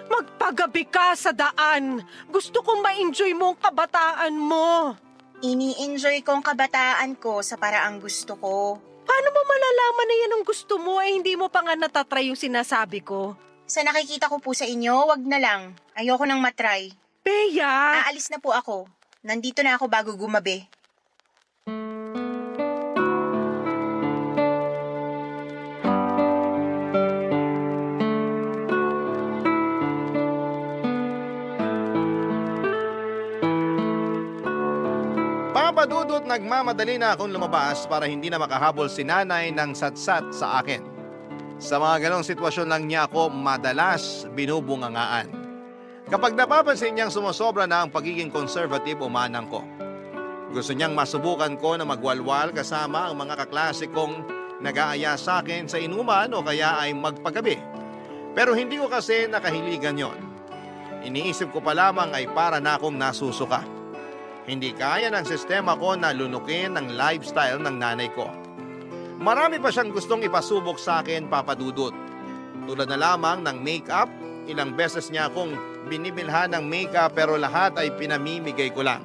[SPEAKER 6] Magpagabi ka sa daan. Gusto kong ma-enjoy mo ang kabataan mo.
[SPEAKER 5] Ini-enjoy ko ang kabataan ko sa paraang gusto ko.
[SPEAKER 6] Paano mo malalaman na yan ang gusto mo hindi mo pa nga natatry yung sinasabi ko?
[SPEAKER 5] Sa nakikita ko po sa inyo, wag na lang. Ayoko nang matry.
[SPEAKER 6] Bea!
[SPEAKER 5] Aalis na po ako. Nandito na ako bago gumabi.
[SPEAKER 1] Papa Dudut, nagmamadali na akong lumabas para hindi na makahabol si nanay ng satsat sa akin. Sa mga ganong sitwasyon lang niya ako madalas binubungangaan. Kapag napapansin niyang sumusobra na ang pagiging conservative o manang ko. Gusto niyang masubukan ko na magwalwal kasama ang mga kaklase kong nag-aaya sa akin sa inuman o kaya ay magpagabi. Pero hindi ko kasi nakahiligan yon. Iniisip ko pa lamang ay para na akong nasusuka. Hindi kaya ng sistema ko na lunukin ang lifestyle ng nanay ko. Marami pa siyang gustong ipasubok sa akin, Papa Dudut. Tulad na lamang ng make-up, ilang beses niya akong binibilhan ng make-up pero lahat ay pinamimigay ko lang.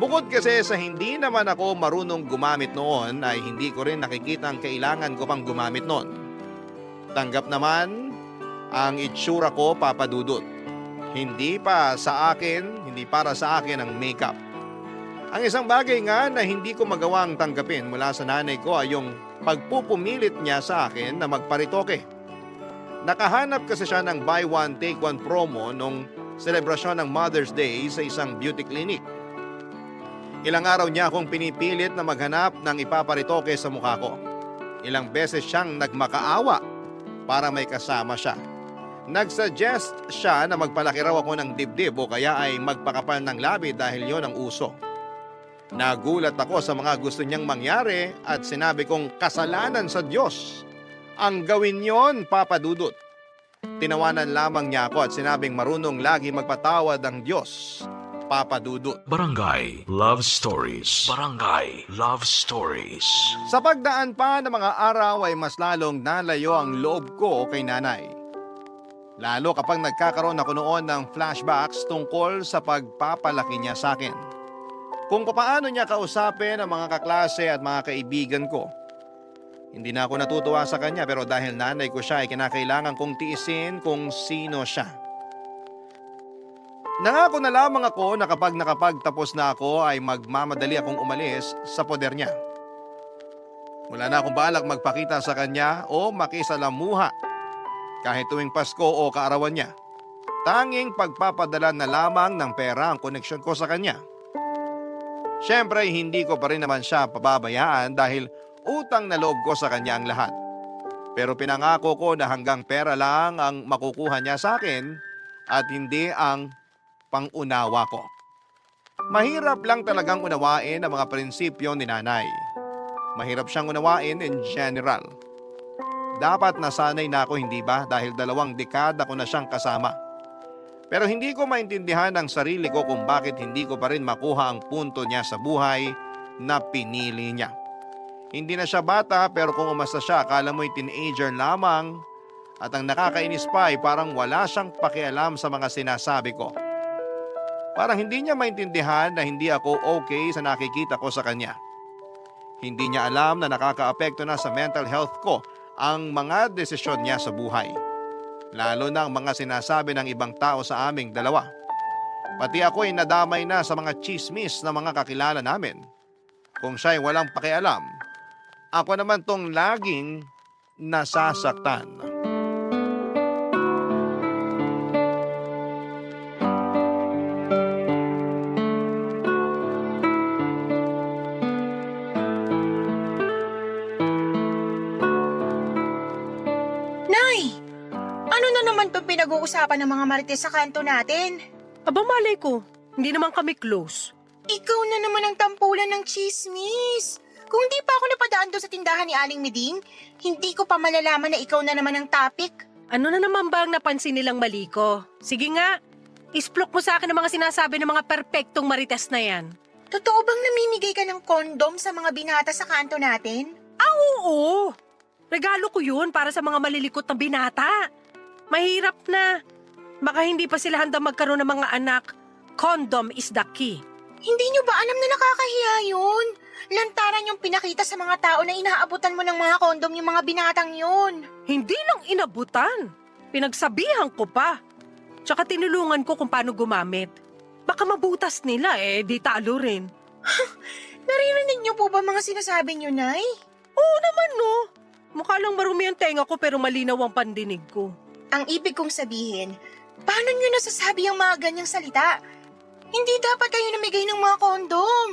[SPEAKER 1] Bukod kasi sa hindi naman ako marunong gumamit noon ay hindi ko rin nakikita ang kailangan ko pang gumamit noon. Tanggap naman ang itsura ko, Papa Dudut. Hindi para sa akin ang makeup. Ang isang bagay nga na hindi ko magawang tanggapin mula sa nanay ko ay yung pagpupumilit niya sa akin na magparitoke. Nakahanap kasi siya ng buy one take one promo nung selebrasyon ng Mother's Day sa isang beauty clinic. Ilang araw niya akong pinipilit na maghanap ng ipaparitoke sa mukha ko. Ilang beses siyang nagmakaawa para may kasama siya. Nagsuggest siya na magpalaki raw ako ng dibdib o kaya ay magpakapal ng labi dahil yon ang uso. Nagulat ako sa mga gusto niyang mangyari at sinabi kong kasalanan sa Diyos. Ang gawin yon, Papa Dudut. Tinawanan lamang niya ako at sinabing marunong lagi magpatawad ang Diyos, Papa Dudut.
[SPEAKER 4] Barangay Love Stories. Barangay Love Stories.
[SPEAKER 1] Sa pagdaan pa ng mga araw ay mas lalong nalayo ang loob ko kay nanay. Lalo kapag nagkakaroon ako noon ng flashbacks tungkol sa pagpapalaki niya sa akin. Kung paano niya kausapin ang mga kaklase at mga kaibigan ko. Hindi na ako natutuwa sa kanya pero dahil nanay ko siya ay kinakailangan kong tiisin kung sino siya. Nangako na lamang ako na kapag nakapagtapos na ako ay magmamadali akong umalis sa poder niya. Wala na akong balak magpakita sa kanya o makisalamuha kahit tuwing Pasko o kaarawan niya. Tanging pagpapadala na lamang ng pera ang koneksyon ko sa kanya. Siyempre hindi ko pa rin naman siya pababayaan dahil utang na loob ko sa kanya ang lahat. Pero pinangako ko na hanggang pera lang ang makukuha niya sa akin at hindi ang pangunawa ko. Mahirap lang talagang unawain ang mga prinsipyo ni nanay. Mahirap siyang unawain in general. Dapat nasanay na ako, hindi ba? Dahil 2 dekada ko na siyang kasama. Pero hindi ko maintindihan ang sarili ko kung bakit hindi ko pa rin makuha ang punto niya sa buhay na pinili niya. Hindi na siya bata pero kung umasta siya, akala mo'y teenager lamang at ang nakakainis pa ay parang wala siyang pakialam sa mga sinasabi ko. Parang hindi niya maintindihan na hindi ako okay sa nakikita ko sa kanya. Hindi niya alam na nakakaapekto na sa mental health ko ang mga desisyon niya sa buhay. Lalo na ang mga sinasabi ng ibang tao sa aming dalawa. Pati ako ay nadamay na sa mga chismis ng mga kakilala namin. Kung siya'y walang pakialam, ako naman tong laging nasasaktan.
[SPEAKER 5] Nay! Ano na naman itong pinag-uusapan ng mga marites sa kanto natin?
[SPEAKER 6] Aba malay ko, hindi naman kami close.
[SPEAKER 5] Ikaw na naman ang tampulan ng chismis. Kung di pa ako napadaan doon sa tindahan ni Aling Miding, hindi ko pa malalaman na ikaw na naman ang topic.
[SPEAKER 6] Ano na naman ba ang napansin nilang mali ko? Sige nga, isplok mo sa akin ang mga sinasabi ng mga perpektong marites na yan.
[SPEAKER 5] Totoo bang namimigay ka ng kondom sa mga binata sa kanto natin?
[SPEAKER 6] Oo! Regalo ko yun para sa mga malilikot na binata. Mahirap na. Baka hindi pa sila handa magkaroon ng mga anak. Condom is the key.
[SPEAKER 5] Hindi nyo ba alam na nakakahiya yun? Lantaran yung pinakita sa mga tao na inaabutan mo ng mga kondom yung mga binatang yun.
[SPEAKER 6] Hindi lang inabutan. Pinagsabihan ko pa. Tsaka tinulungan ko kung paano gumamit. Baka mabutas nila di talo rin.
[SPEAKER 5] Naririnig nyo po ba mga sinasabi nyo, Nay?
[SPEAKER 6] Oo naman no. Mukha lang marumi ang tenga ko pero malinaw ang pandinig ko.
[SPEAKER 5] Ang ibig kong sabihin, paano nyo nasasabi ang mga ganyang salita? Hindi dapat kayo namigay ng mga kondom.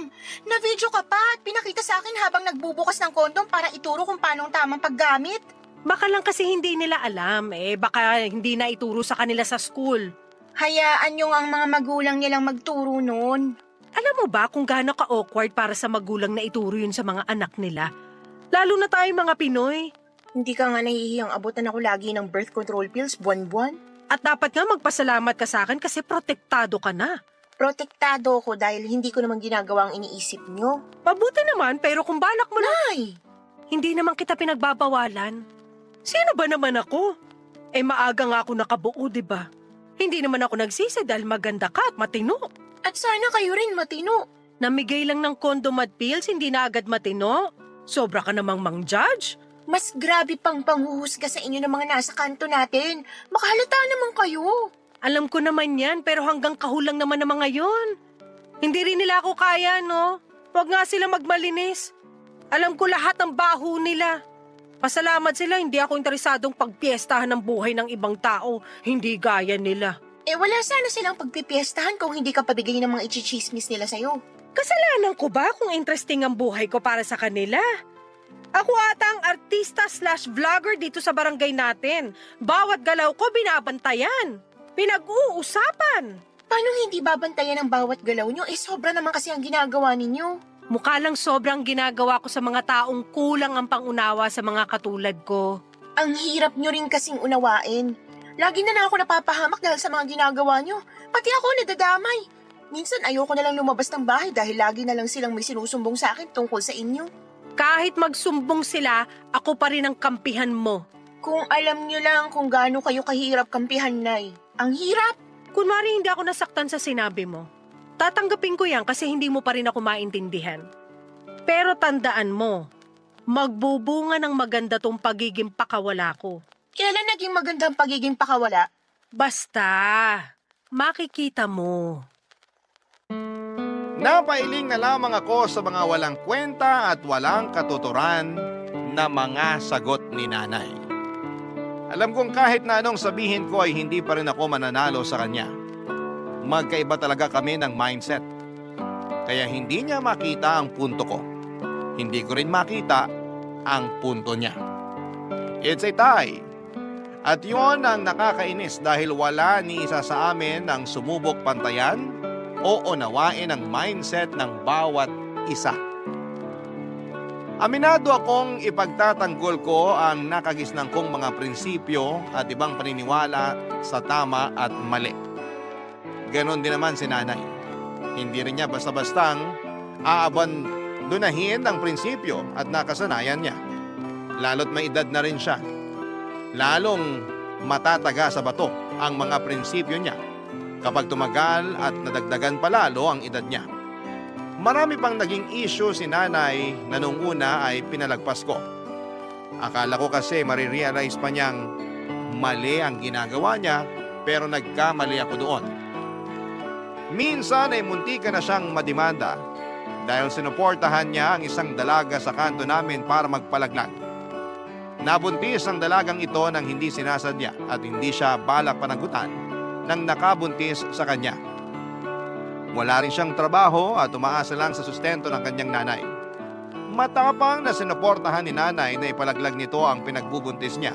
[SPEAKER 5] Na-video ka pa at pinakita sa akin habang nagbubukas ng kondom para ituro kung paano ang tamang paggamit.
[SPEAKER 6] Baka lang kasi hindi nila alam baka hindi na ituro sa kanila sa school.
[SPEAKER 5] Hayaan nyo ang mga magulang nilang magturo nun.
[SPEAKER 6] Alam mo ba kung gaano ka-awkward para sa magulang na ituro yun sa mga anak nila? Lalo na tayong mga Pinoy.
[SPEAKER 5] Hindi ka nga nahihiyang abutan ako lagi ng birth control pills buwan-buwan?
[SPEAKER 6] At dapat nga magpasalamat ka sa akin kasi protektado ka na.
[SPEAKER 5] Protektado ako dahil hindi ko naman ginagawa ang iniisip nyo.
[SPEAKER 6] Mabuti naman pero kung balak mo na,
[SPEAKER 5] Nay!
[SPEAKER 6] hindi naman kita pinagbabawalan. Sino ba naman ako? Maaga nga ako nakabuo, diba? Hindi naman ako nagsisi dahil maganda ka at matino.
[SPEAKER 5] At sana kayo rin matino.
[SPEAKER 6] Namigay lang ng condom at pills, hindi na agad matino. Sobra ka namang mang-judge.
[SPEAKER 5] Mas grabe pang panghuhusga sa inyo ng mga nasa kanto natin. Makahalata naman kayo.
[SPEAKER 6] Alam ko naman yan, pero hanggang kahulang naman ng mga yon. Hindi rin nila ako kaya, no? Huwag nga sila magmalinis. Alam ko lahat ng baho nila. Pasalamat sila, hindi ako interesadong pagpiestahan ng buhay ng ibang tao. Hindi gaya nila.
[SPEAKER 5] Wala sana silang pagpipiestahan kung hindi ka pabigay ng mga ichichismis nila sa'yo.
[SPEAKER 6] Kasalanan ko ba kung interesting ang buhay ko para sa kanila? Ako ata ang artista/vlogger dito sa barangay natin. Bawat galaw ko binabantayan. Pinag-uusapan.
[SPEAKER 5] Paano hindi babantayan ang bawat galaw nyo? Sobra naman kasi ang ginagawa ninyo.
[SPEAKER 6] Mukha lang sobrang ginagawa ko sa mga taong kulang ang pangunawa sa mga katulad ko.
[SPEAKER 5] Ang hirap nyo rin kasing unawain. Lagi na ako napapahamak dahil sa mga ginagawa nyo. Pati ako nadadamay. Minsan ayoko na lang lumabas ng bahay dahil lagi na lang silang may sinusumbong sa akin tungkol sa inyo.
[SPEAKER 6] Kahit magsumbong sila, ako pa rin ang kampihan mo.
[SPEAKER 5] Kung alam nyo lang kung gaano kayo kahirap kampihan, Nay. Ang hirap!
[SPEAKER 6] Kunwari hindi ako nasaktan sa sinabi mo. Tatanggapin ko yan kasi hindi mo pa rin ako maintindihan. Pero tandaan mo, magbubunga ng maganda tong pagiging pakawala ko.
[SPEAKER 5] Kailan naging magandang pagiging pakawala?
[SPEAKER 6] Basta, makikita mo.
[SPEAKER 1] Napailing na lamang ako sa mga walang kwenta at walang katuturan na mga sagot ni nanay. Alam kong kahit na anong sabihin ko ay hindi pa rin ako mananalo sa kanya. Magkaiba talaga kami ng mindset. Kaya hindi niya makita ang punto ko. Hindi ko rin makita ang punto niya. It's a tie. At yun ang nakakainis dahil wala ni isa sa amin ang sumubok pantayan o unawain ang mindset ng bawat isa. Aminado akong ipagtatanggol ko ang nakagisnang kong mga prinsipyo at ibang paniniwala sa tama at mali. Ganon din naman si nanay. Hindi rin niya basta-bastang aabandonahin ang prinsipyo at nakasanayan niya. Lalo't may edad na rin siya. Lalong matataga sa bato ang mga prinsipyo niya kapag tumagal at nadagdagan palalo ang edad niya. Marami pang naging issue si nanay na nung una ay pinalagpas ko. Akala ko kasi marirealize pa niyang mali ang ginagawa niya pero nagkamali ako doon. Minsan ay muntika na siyang madimanda dahil sinuportahan niya ang isang dalaga sa kanto namin para magpalaglag. Nabuntis ang dalagang ito nang hindi sinasadya at hindi siya balak panagutan nang nakabuntis sa kanya. Wala rin siyang trabaho at umaasa lang sa sustento ng kanyang nanay. Matapang na sinuportahan ni nanay na ipalaglag nito ang pinagbubuntis niya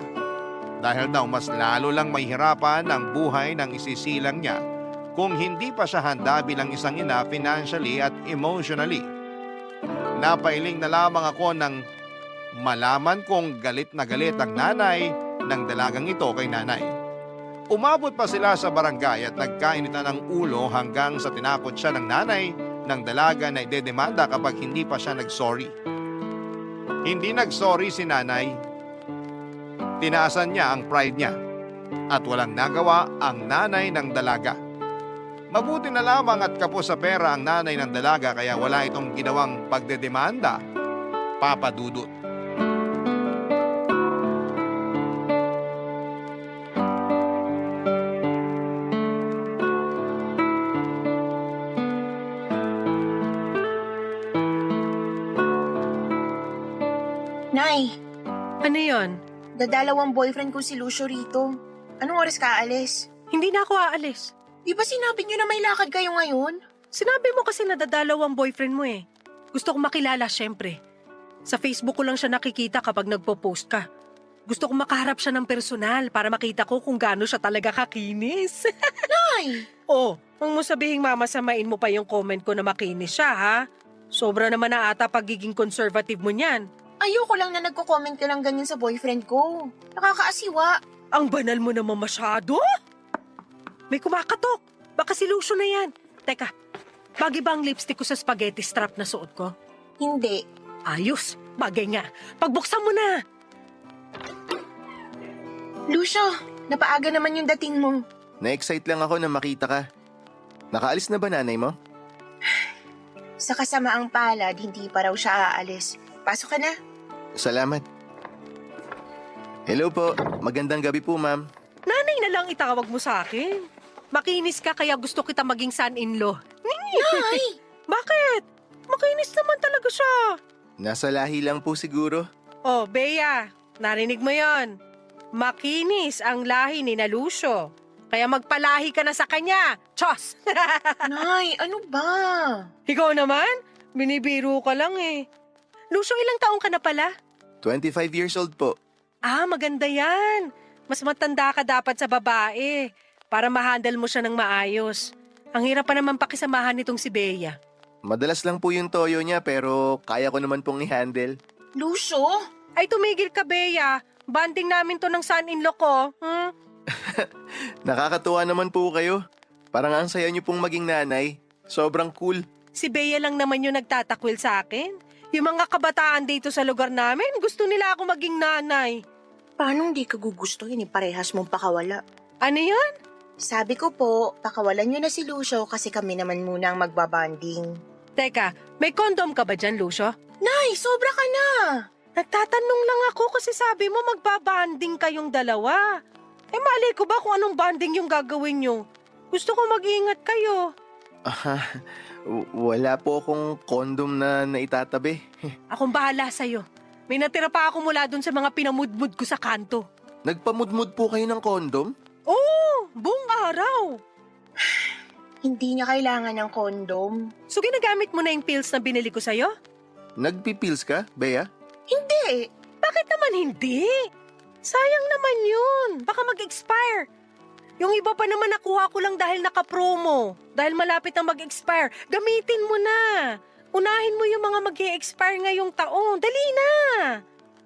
[SPEAKER 1] dahil daw mas lalo lang mahihirapan ang buhay ng isisilang niya kung hindi pa siya handa bilang isang ina financially at emotionally. Napailing na lamang ako nang malaman kong galit na galit ang nanay ng dalagang ito kay nanay. Umabot pa sila sa barangay at nagkainitan ng ulo hanggang sa tinakot siya ng nanay ng dalaga na idedemanda kapag hindi pa siya nagsorry. Hindi nagsorry si nanay. Tinaasan niya ang pride niya at walang nagawa ang nanay ng dalaga. Mabuti na lamang at kapos sa pera ang nanay ng dalaga kaya wala itong ginawang pagdedemanda, Papa Dudut.
[SPEAKER 5] Nay,
[SPEAKER 6] Ano yon?
[SPEAKER 5] dadalawang boyfriend ko si Lucio rito. Anong oras ka aalis?
[SPEAKER 6] Hindi na ako aalis.
[SPEAKER 5] Di ba sinabi niyo na may lakad kayo ngayon?
[SPEAKER 6] Sinabi mo kasi nadadalaw ang boyfriend mo eh. Gusto kong makilala syempre. Sa Facebook ko lang siya nakikita kapag nagpo-post ka. Gusto kong makaharap siya ng personal para makita ko kung gaano siya talaga kakinis.
[SPEAKER 5] Nay!
[SPEAKER 6] Oh, huwag mo sabihing mamasamain mo pa yung comment ko na makinis siya ha. Sobra naman na ata pagiging conservative mo niyan.
[SPEAKER 5] Ayoko lang na nagko-comment ka ng ganyan sa boyfriend ko. Nakakaasiwa.
[SPEAKER 6] Ang banal mo naman masyado. May kumakatok. Baka si Lucio na yan. Teka, bagay ba ang lipstick ko sa spaghetti strap na suot ko?
[SPEAKER 5] Hindi.
[SPEAKER 6] Ayos, bagay nga. Pagbuksan mo na.
[SPEAKER 5] Lucio, napaaga naman yung dating mo.
[SPEAKER 7] Na-excite lang ako na makita ka. Nakaalis na ba nanay mo?
[SPEAKER 5] Sa kasamaang palad, hindi pa raw siya aalis. Pasok ka na.
[SPEAKER 7] Salamat. Hello po. Magandang gabi po, ma'am.
[SPEAKER 6] Nanay na lang itawag mo sa akin. Makinis ka kaya gusto kita maging son-in-law.
[SPEAKER 5] Nay!
[SPEAKER 6] Bakit? Makinis naman talaga siya.
[SPEAKER 7] Nasa lahi lang po siguro.
[SPEAKER 6] Oh, Bea, narinig mo yon. Makinis ang lahi ni na Lucio. Kaya magpalahi ka na sa kanya. Chos!
[SPEAKER 5] Nay, ano ba?
[SPEAKER 6] Ikaw naman? Binibiro ka lang eh. Lucio, ilang taong ka na pala?
[SPEAKER 7] 25 years old po.
[SPEAKER 6] Ah, maganda yan. Mas matanda ka dapat sa babae para ma-handle mo siya ng maayos. Ang hirap pa naman pakisamahan nitong si Bea.
[SPEAKER 7] Madalas lang po yung toyo niya pero kaya ko naman pong i-handle.
[SPEAKER 5] Lucio?
[SPEAKER 6] Ay, tumigil ka, Bea. Banding namin to ng son-in-law ko.
[SPEAKER 7] Nakakatuwa naman po kayo. Parang ang saya niyo pong maging nanay. Sobrang cool.
[SPEAKER 6] Si Bea lang naman yung nagtatakwil sa akin. Yung mga kabataan dito sa lugar namin, gusto nila ako maging nanay.
[SPEAKER 5] Paano hindi ka gugustuhin parehas mong pakawala?
[SPEAKER 6] Ano yun?
[SPEAKER 5] Sabi ko po, pakawalan niyo na si Lucio kasi kami naman muna ang magbabanding.
[SPEAKER 6] Teka, may kondom ka ba dyan, Lucio?
[SPEAKER 5] Nay, sobra ka na!
[SPEAKER 6] Nagtatanong lang ako kasi sabi mo magbabanding kayong dalawa. Eh mali ko ba kung anong banding yung gagawin nyo? Gusto ko mag-iingat kayo.
[SPEAKER 7] Wala po akong kondom na naitatabi.
[SPEAKER 6] Akong bahala sa'yo. May natira pa ako mula dun sa mga pinamudmud ko sa kanto.
[SPEAKER 7] Nagpamudmud po kayo ng kondom?
[SPEAKER 6] Oo, buong araw.
[SPEAKER 5] Hindi niya kailangan ng kondom.
[SPEAKER 6] So ginagamit mo na yung pills na binili ko sa'yo?
[SPEAKER 7] Nagpipills ka, Bea?
[SPEAKER 5] Hindi!
[SPEAKER 6] Bakit naman hindi? Sayang naman yun. Baka mag-expire. Yung iba pa naman nakuha ko lang dahil naka-promo. Dahil malapit na mag-expire. Gamitin mo na. Unahin mo yung mga mag-e-expire ngayong taon. Dali na.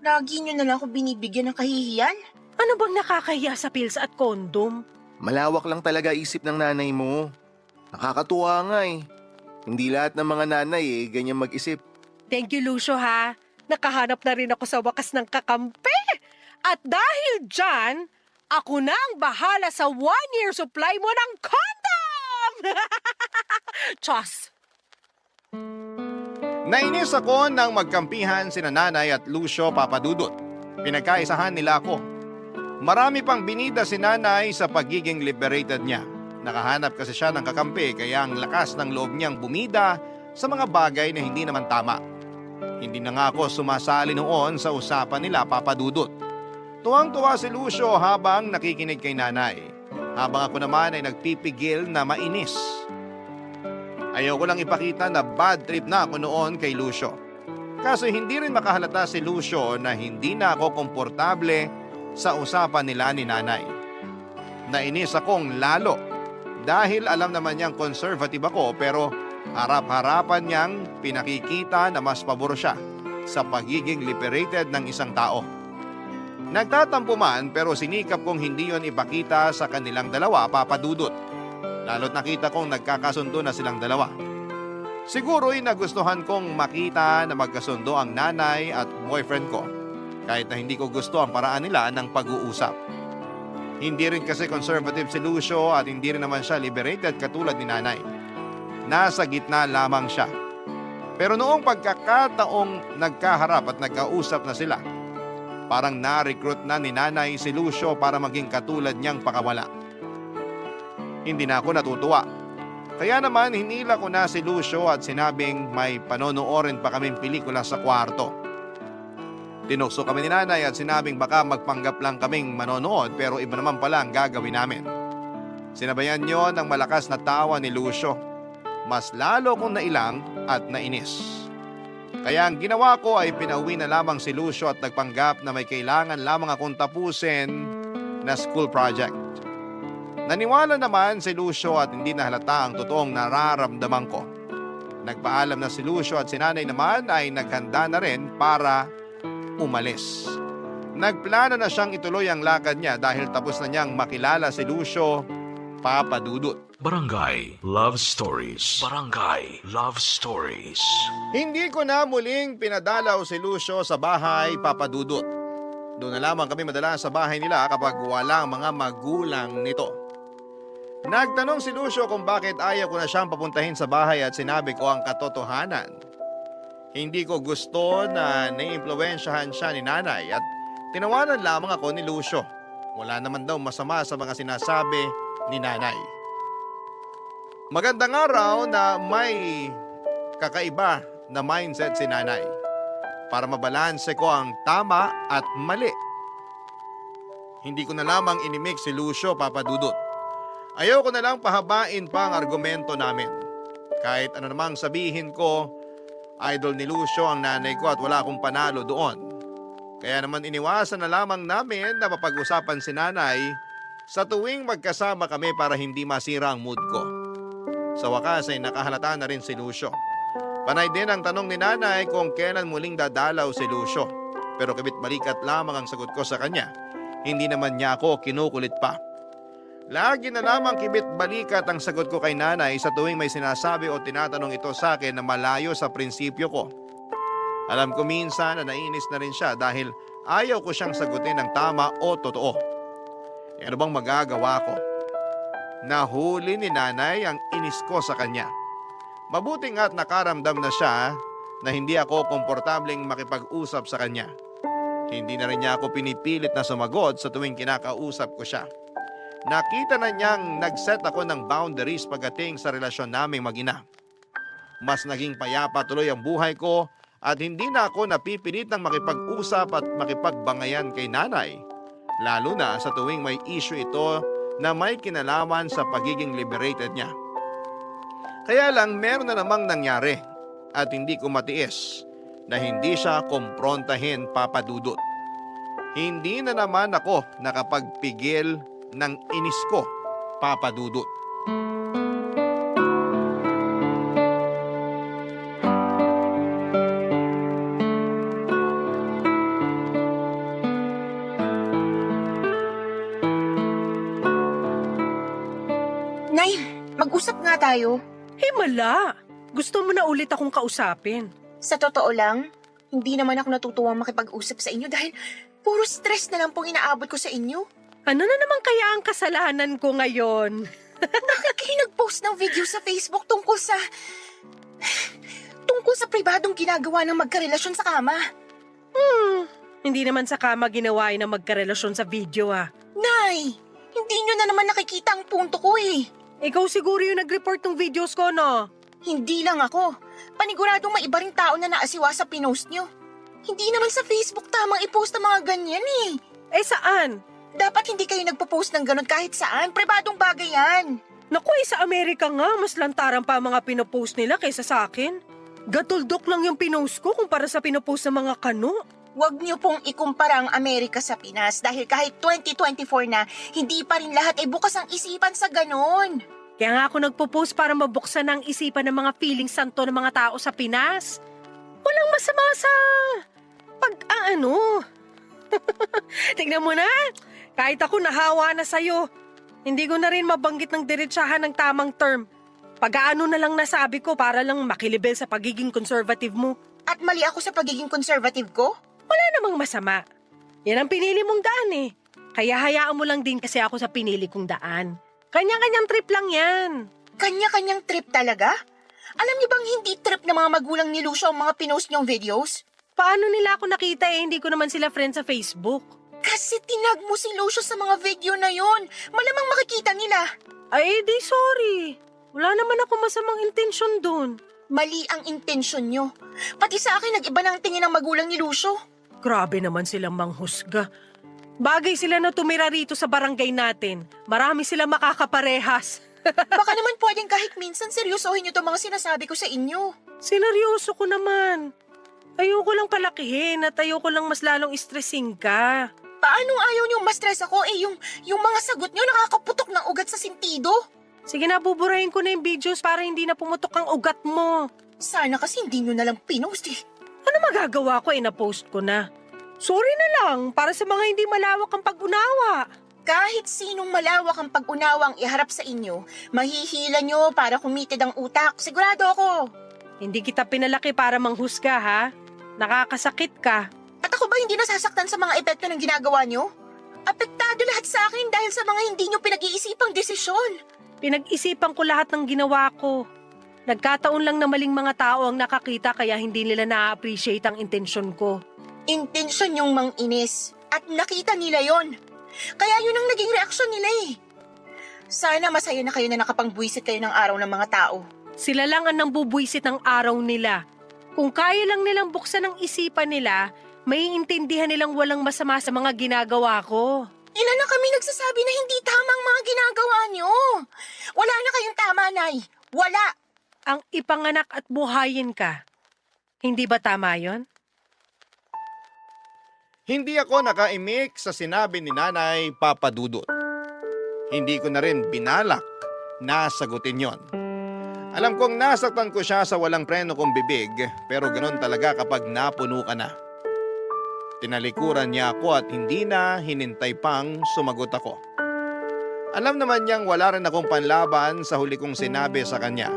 [SPEAKER 5] Lagi niyo na lang ako binibigyan ng kahihiyan.
[SPEAKER 6] Ano bang nakakahiya sa pills at kondom?
[SPEAKER 7] Malawak lang talaga isip ng nanay mo. Nakakatuwa nga eh. Hindi lahat ng mga nanay ganyan mag-isip.
[SPEAKER 6] Thank you, Lucio, ha? Nakahanap na rin ako sa wakas ng kakampi. At dahil dyan, ako na ang bahala sa 1-year supply mo ng condom! Chos!
[SPEAKER 1] Nainis ako nang magkampihan sina Nanay at Lucio Papadudot. Pinagkaisahan nila ako. Marami pang binida si Nanay sa pagiging liberated niya. Nakahanap kasi siya ng kakampi kaya ang lakas ng loob niyang bumida sa mga bagay na hindi naman tama. Hindi na nga ako sumasali noon sa usapan nila Papadudot. Tuwang-tuwa si Lucio habang nakikinig kay Nanay. Habang ako naman ay nagpipigil na mainis. Ayoko lang ipakita na bad trip na ako noon kay Lucio. Kaso hindi rin makahalata si Lucio na hindi na ako komportable sa usapan nila ni Nanay. Nainis akong lalo dahil alam naman niyang conservative ako pero harap-harapan niyang pinakikita na mas pabor siya sa pagiging liberated ng isang tao. Nagtatampo man pero sinikap kong hindi yon ipakita sa kanilang dalawa Papadudot. Lalo't nakita kong nagkakasundo na silang dalawa. Siguro'y nagustuhan kong makita na magkasundo ang nanay at boyfriend ko. Kahit na hindi ko gusto ang paraan nila ng pag-uusap. Hindi rin kasi conservative si Lucio at hindi rin naman siya liberated katulad ni Nanay. Nasa gitna lamang siya. Pero noong pagkakataong nagkaharap at nagkausap na sila, parang na-recruit na ni Nanay si Lucio para maging katulad niyang pakawala. Hindi na ako natutuwa. Kaya naman hinila ko na si Lucio at sinabing may panonoorin pa kaming pelikula sa kwarto. Tinukso kami ni Nanay at sinabing baka magpanggap lang kaming manonood pero iba naman pala ang gagawin namin. Sinabayan niyo ng malakas na tawa ni Lucio. Mas lalo kong nailang at nainis. Kaya ang ginawa ko ay pinauwi na lamang si Lucio at nagpanggap na may kailangan lamang akong tapusin na school project. Naniwala naman si Lucio at hindi na halata ang totoong nararamdaman ko. Nagpaalam na si Lucio at si Nanay naman ay naghanda na rin para umalis. Nagplano na siyang ituloy ang lakad niya dahil tapos na niyang makilala si Lucio Papadudot.
[SPEAKER 4] Barangay Love Stories. Barangay Love Stories.
[SPEAKER 1] Hindi ko na muling pinadalaw si Lucio sa bahay Papadudot. Doon na lamang kami madalas sa bahay nila kapag wala ang mga magulang nito. Nagtanong si Lucio kung bakit ayaw ko na siyang papuntahin sa bahay at sinabi ko ang katotohanan. Hindi ko gusto na naiimpluwensyahan siya ni Nanay at tinawanan lamang ako ni Lucio. Wala naman daw masama sa mga sinasabi ni Nanay. Magandang araw na may kakaiba na mindset si Nanay para mabalanse ko ang tama at mali. Hindi ko na lamang inimik si Lucio Papadudot. Ayoko na lang pahabain pa ang argumento namin. Kahit ano namang sabihin ko, idol ni Lucio ang nanay ko at wala akong panalo doon. Kaya naman iniwasan na lamang namin na mapag-usapan si nanay sa tuwing magkasama kami para hindi masira ang mood ko. Sa wakas ay nakahalata na rin si Lucio. Panay din ang tanong ni nanay kung kailan muling dadalaw si Lucio. Pero kabit-balikat lamang ang sagot ko sa kanya. Hindi naman niya ako kinukulit pa. Lagi na lamang kibit-balikat ang sagot ko kay nanay sa tuwing may sinasabi o tinatanong ito sa akin na malayo sa prinsipyo ko. Alam ko minsan na nainis na rin siya dahil ayaw ko siyang sagutin ng tama o totoo. E ano bang magagawa ko? Nahuli ni nanay ang inis ko sa kanya. Mabuti nga't nakaramdam na siya na hindi ako komportableng makipag-usap sa kanya. Hindi na rin niya ako pinipilit na sumagot sa tuwing kinakausap ko siya. Nakita na niyang nag-set ako ng boundaries pagdating sa relasyon naming mag-ina. Mas naging payapa tuloy ang buhay ko at hindi na ako napipilitang makipag-usap at makipagbangayan kay nanay. Lalo na sa tuwing may issue ito na may kinalaman sa pagiging liberated niya. Kaya lang meron na namang nangyari at hindi ko matiis na hindi siya kumprontahin, Papa Dudut. Hindi na naman ako nakapagpigil ng inis ko, Papa Dudut.
[SPEAKER 5] Nay, mag-usap nga tayo.
[SPEAKER 6] Himala! Gusto mo na ulit akong kausapin.
[SPEAKER 5] Sa totoo lang, hindi naman ako natutuwang makipag-usap sa inyo dahil puro stress na lang pong inaabot ko sa inyo.
[SPEAKER 6] Ano na naman kaya ang kasalanan ko ngayon?
[SPEAKER 5] Bakit kayo nag-post ng video sa Facebook tungkol sa pribadong ginagawa ng magkarelasyon sa kama?
[SPEAKER 6] Hindi naman sa kama ginawa na magkarelasyon sa video
[SPEAKER 5] Nay, hindi nyo na naman nakikita ang punto ko eh.
[SPEAKER 6] Ikaw siguro yung nag-report ng videos ko, no?
[SPEAKER 5] Hindi lang ako. Paniguradong may iba ring tao na naasiwa sa pinost nyo. Hindi naman sa Facebook tamang i-post ang mga ganyan eh.
[SPEAKER 6] Eh saan?
[SPEAKER 5] Dapat hindi kayo nagpo-post ng ganun kahit saan. Pribadong bagay yan.
[SPEAKER 6] Naku, sa Amerika nga, mas lantaran pa ang mga pinopost nila kaysa sa akin. Gatuldok lang yung pinost ko kumpara sa pinopost ng mga kano.
[SPEAKER 5] Huwag niyo pong ikumpara ang Amerika sa Pinas dahil kahit 2024 na, hindi pa rin lahat ay bukas ang isipan sa ganun.
[SPEAKER 6] Kaya nga ako nagpo-post para mabuksan ang isipan ng mga feeling santo ng mga tao sa Pinas. Walang masama sa pag-aano. Tingnan mo na, kahit ako nahawa na sa'yo. Hindi ko na rin mabanggit ng diretsahan ng tamang term. Pag-aano na lang nasabi ko para lang makilibel sa pagiging conservative mo.
[SPEAKER 5] At mali ako sa pagiging conservative ko?
[SPEAKER 6] Wala namang masama. Yan ang pinili mong daan eh. Kaya hayaan mo lang din kasi ako sa pinili kong daan. Kanya-kanyang trip lang yan.
[SPEAKER 5] Kanya-kanyang trip talaga? Alam niyo bang hindi trip ng mga magulang ni Lucio ang mga pinost niyong videos?
[SPEAKER 6] Paano nila ako nakita eh, hindi ko naman sila friend sa Facebook.
[SPEAKER 5] Kasi tinag mo si Lucio sa mga video na yon. Malamang makikita nila.
[SPEAKER 6] Ay, di sorry. Wala naman ako masamang intensyon dun.
[SPEAKER 5] Mali ang intensyon niyo. Pati sa akin nag-iba na ang tingin ng magulang ni Lucio.
[SPEAKER 6] Grabe naman silang manghusga. Bagay sila na tumira rito sa barangay natin. Marami sila makakaparehas.
[SPEAKER 5] Baka naman pwedeng kahit minsan seryosohin niyo itong mga sinasabi ko sa inyo.
[SPEAKER 6] Sineryoso ko naman. Ayoko lang palakihin at ayoko lang mas lalong stressing ka.
[SPEAKER 5] Paano ayaw niyong ma-stress ako yung mga sagot niyo nakakaputok ng ugat sa sentido?
[SPEAKER 6] Sige na, buburahin ko na yung videos para hindi na pumutok ang ugat mo.
[SPEAKER 5] Sana kasi hindi niyo na lang pinost eh.
[SPEAKER 6] Ano magagawa ko na-post ko na? Sorry na lang para sa mga hindi malawak ang pag-unawa.
[SPEAKER 5] Kahit sinong malawak ang pag-unawang iharap sa inyo, mahihila niyo para kumitid ang utak. Sigurado ako.
[SPEAKER 6] Hindi kita pinalaki para manghusga ha. Nakakasakit ka.
[SPEAKER 5] At ako ba hindi nasasaktan sa mga epekto ng ginagawa niyo? Apektado lahat sa akin dahil sa mga hindi niyo pinag-iisipang desisyon.
[SPEAKER 6] Pinag-isipan ko lahat ng ginawa ko. Nagkataon lang na maling mga tao ang nakakita kaya hindi nila na-appreciate ang intensyon ko.
[SPEAKER 5] Intensyon yung mang-inis. At nakita nila yon. Kaya yun ang naging reaksyon nila eh. Sana masaya na kayo na nakapangbuwisit kayo ng araw ng mga tao.
[SPEAKER 6] Sila lang ang nambubwisit ng araw nila. Kung kaya lang nilang buksan ang isipan nila, maiintindihan nilang walang masama sa mga ginagawa ko.
[SPEAKER 5] Ilan na kami nagsasabi na hindi tama ang mga ginagawa niyo. Wala na kayong tama, Nay. Wala.
[SPEAKER 6] Ang ipanganak at buhayin ka. Hindi ba tama yon?
[SPEAKER 1] Hindi ako nakaimik sa sinabi ni Nanay Papa Dudut. Hindi ko na rin binalak na sagutin yon. Alam kong nasaktan ko siya sa walang preno kong bibig, pero ganun talaga kapag napuno ka na. Tinalikuran niya ako at hindi na hinintay pang sumagot ako. Alam naman niyang wala rin akong panlaban sa huli kong sinabi sa kanya.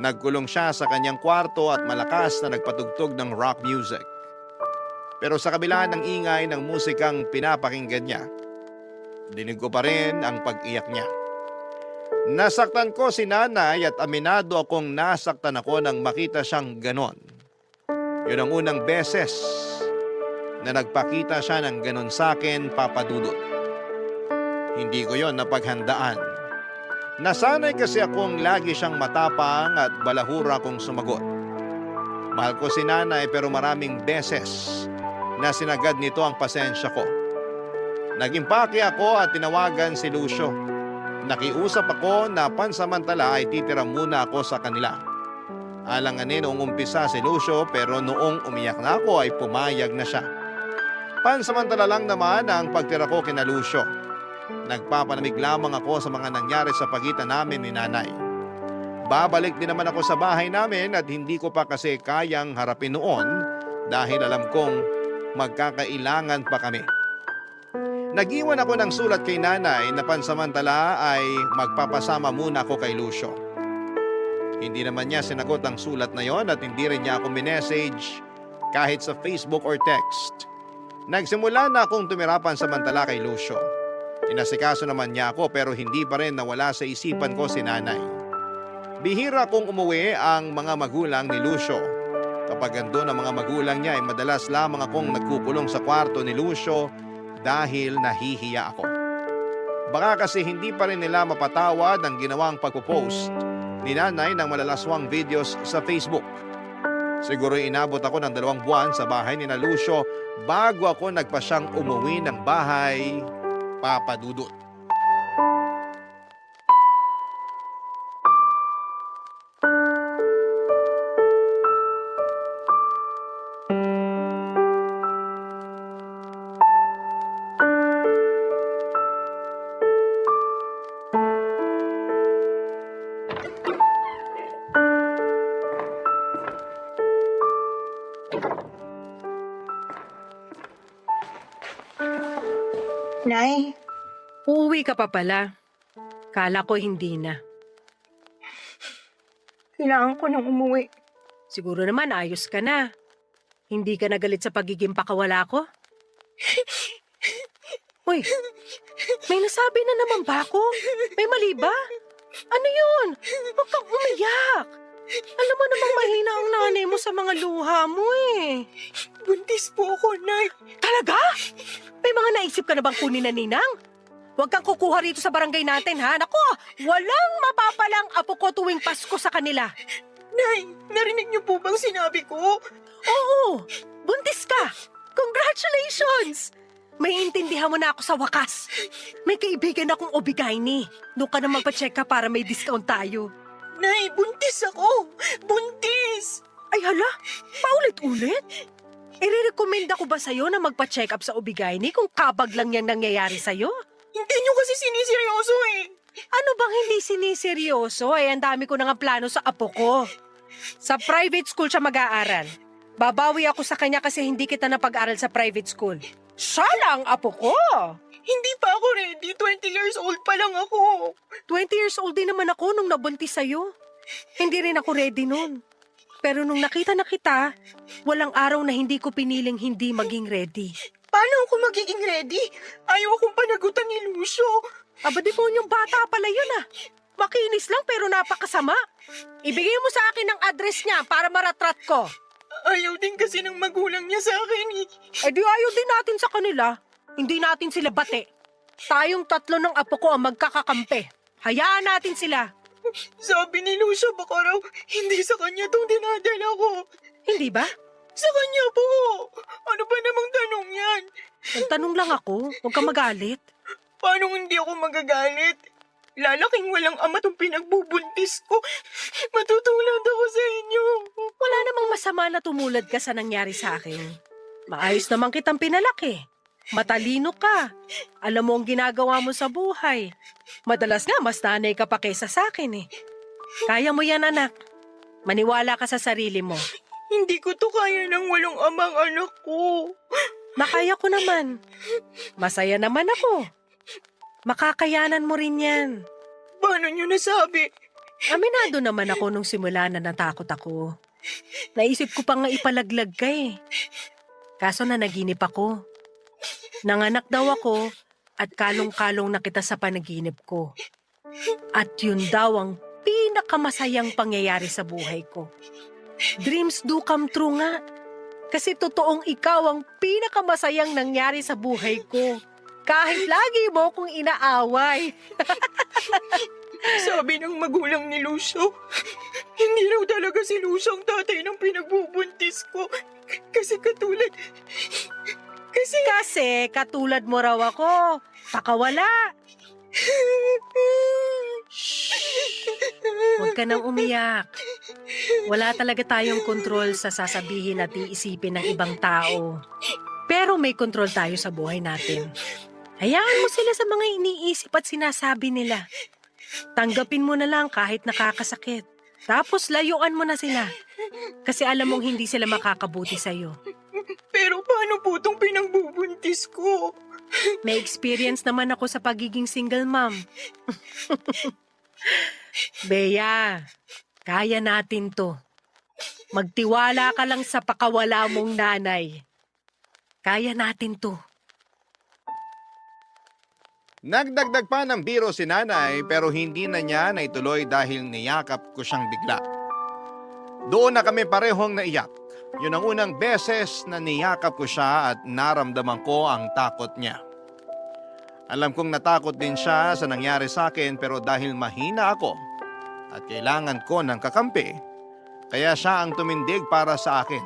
[SPEAKER 1] Nagkulong siya sa kanyang kwarto at malakas na nagpatugtog ng rock music. Pero sa kabila ng ingay ng musikang pinapakinggan niya, dinig ko pa rin ang pag-iyak niya. Nasaktan ko si Nanay at aminado akong nasaktan ako nang makita siyang ganon. Yun ang unang beses na nagpakita siya ng ganon sa akin, Papa Dudut. Hindi ko yon napaghandaan. Nasanay kasi akong lagi siyang matapang at balahura kong sumagot. Mahal ko si Nanay pero maraming beses na sinagad nito ang pasensya ko. Nag-impake ako at tinawagan si Lucio. Nakiusap ako na pansamantala ay titira muna ako sa kanila. Alanganin noong umpisa si Lucio pero noong umiyak na ako ay pumayag na siya. Pansamantala lang naman ang pagtira ko kina Lucio. Nagpapanamig lamang ako sa mga nangyari sa pagitan namin ni Nanay. Babalik din naman ako sa bahay namin at hindi ko pa kasi kayang harapin noon dahil alam kong magkakailangan pa kami. Nag-iwan ako ng sulat kay Nanay na pansamantala ay magpapasama muna ako kay Lucio. Hindi naman niya sinagot ang sulat na yon at hindi rin niya ako minessage kahit sa Facebook or text. Nagsimula na akong tumira pansamantala kay Lucio. Inasikaso naman niya ako pero hindi pa rin nawala sa isipan ko si Nanay. Bihira kong umuwi ang mga magulang ni Lucio. Kapag andun ang mga magulang niya ay madalas lamang akong nagkukulong sa kwarto ni Lucio dahil nahihiya ako. Baka kasi hindi pa rin nila mapatawad ang ginawang pagpo-post ni Nanay ng malalaswang videos sa Facebook. Siguro inabot ako ng 2 buwan sa bahay ni Lucio bago ako nagpasyang umuwi ng bahay, Papa Dudut.
[SPEAKER 5] Nay,
[SPEAKER 6] Uuwi ka pa pala. Kala ko hindi na.
[SPEAKER 5] kailangan ko nang umuwi.
[SPEAKER 6] Siguro naman ayos ka na. Hindi ka nagalit sa pagiging pakawala ko? Uy, may nasabi na naman ba ako? May mali ba? Ano yun? Huwag kang umiyak. Alam mo namang mahina ang nanay mo sa mga luha mo eh.
[SPEAKER 5] Buntis po ako, Nay.
[SPEAKER 6] Talaga? May mga naisip ka na bang kunin na ninang? Huwag kang kukuha rito sa barangay natin, ha? Nako, walang mapapalang apo ko tuwing Pasko sa kanila.
[SPEAKER 5] Nay, narinig niyo po bang sinabi ko?
[SPEAKER 6] Oo, buntis ka. Congratulations! May intindihan mo na ako sa wakas. May kaibigan akong Obigaini. Doon ka na magpa-check ka para may discount tayo.
[SPEAKER 5] Nay, buntis ako! Buntis!
[SPEAKER 6] Ay hala, paulit-ulit? Irerekomenda ko ba sa'yo na magpa-check up sa Obigaini kung kabag lang yang nangyayari sa'yo?
[SPEAKER 5] Hindi niyo kasi siniseryoso eh.
[SPEAKER 6] Ano bang hindi siniseryoso? Ay, ang dami ko na nga plano sa apo ko. Sa private school siya mag-aaral. Babawi ako sa kanya kasi hindi kita napag-aral sa private school. Siya lang apo ko.
[SPEAKER 5] Hindi pa ako ready. 20 years old pa lang ako.
[SPEAKER 6] 20 years old din naman ako nung nabuntis sa'yo. Hindi rin ako ready nun. Pero nung nakita na kita, walang araw na hindi ko piniling hindi maging ready.
[SPEAKER 5] Paano ako magiging ready? Ayaw akong panagutan ni Lucio.
[SPEAKER 6] Aba, demonyong bata pala yun ah. Makinis lang pero napakasama. Ibigay mo sa akin ang address niya para maratrat ko.
[SPEAKER 5] Ayaw din kasi ng magulang niya sa akin eh.
[SPEAKER 6] Eh di ayaw din natin sa kanila. Hindi natin sila bate. Tayong 3 ng apo ko ang magkakakampi. Hayaan natin sila.
[SPEAKER 5] Sabi ni Lucio baka raw hindi sa kanya itong dinadala ko.
[SPEAKER 6] Hindi ba?
[SPEAKER 5] Sa kanya po. Ano ba namang tanong yan?
[SPEAKER 6] Nagtanong lang ako. Huwag ka magalit.
[SPEAKER 5] Paano hindi ako magagalit? Lalaking walang ama tong pinagbubuntis ko. Matutulad ako sa inyo.
[SPEAKER 6] Wala namang masama na tumulad ka sa nangyari sa akin. Maayos naman kitang pinalaki. Matalino ka. Alam mo ang ginagawa mo sa buhay. Madalas nga, mas nanay ka pa kaysa sa akin eh. Kaya mo yan, anak. Maniwala ka sa sarili mo.
[SPEAKER 5] Hindi ko to kaya ng walang amang anak ko.
[SPEAKER 6] Makaya ko naman. Masaya naman ako. Makakayanan mo rin yan.
[SPEAKER 5] Paano nyo nasabi?
[SPEAKER 6] Aminado naman ako nung simula na natakot ako. Naisip ko pa nga ipalaglag ka eh. Kaso nanaginip ako. Nanganak daw ako at kalong-kalong na kita sa panaginip ko. At yun daw ang pinakamasayang pangyayari sa buhay ko. Dreams do come true nga. Kasi totoong ikaw ang pinakamasayang nangyari sa buhay ko. Kahit lagi mo kong inaaway.
[SPEAKER 5] Sabi ng magulang ni Lucio, hindi raw talaga si Lucio ang tatay ng pinagbubuntis ko. Kasi katulad
[SPEAKER 6] katulad mo raw ako. Pakawala. Huwag ka nang umiyak. Wala talaga tayong kontrol sa sasabihin at iisipin ng ibang tao. Pero may kontrol tayo sa buhay natin. Hayaan mo sila sa mga iniisip at sinasabi nila. Tanggapin mo na lang kahit nakakasakit. Tapos layuan mo na sila. Kasi alam mong hindi sila makakabuti sa'yo.
[SPEAKER 5] Pero paano po itong pinagbubuntis ko?
[SPEAKER 6] May experience naman ako sa pagiging single mom. Bea, kaya natin to. Magtiwala ka lang sa pakawala mong nanay. Kaya natin to.
[SPEAKER 1] Nagdagdag pa ng biro si nanay pero hindi na niya naituloy dahil niyakap ko siyang bigla. Doon na kami parehong naiyak. Yun ang unang beses na niyakap ko siya at naramdaman ko ang takot niya. Alam kong natakot din siya sa nangyari sa akin pero dahil mahina ako at kailangan ko ng kakampi, kaya siya ang tumindig para sa akin.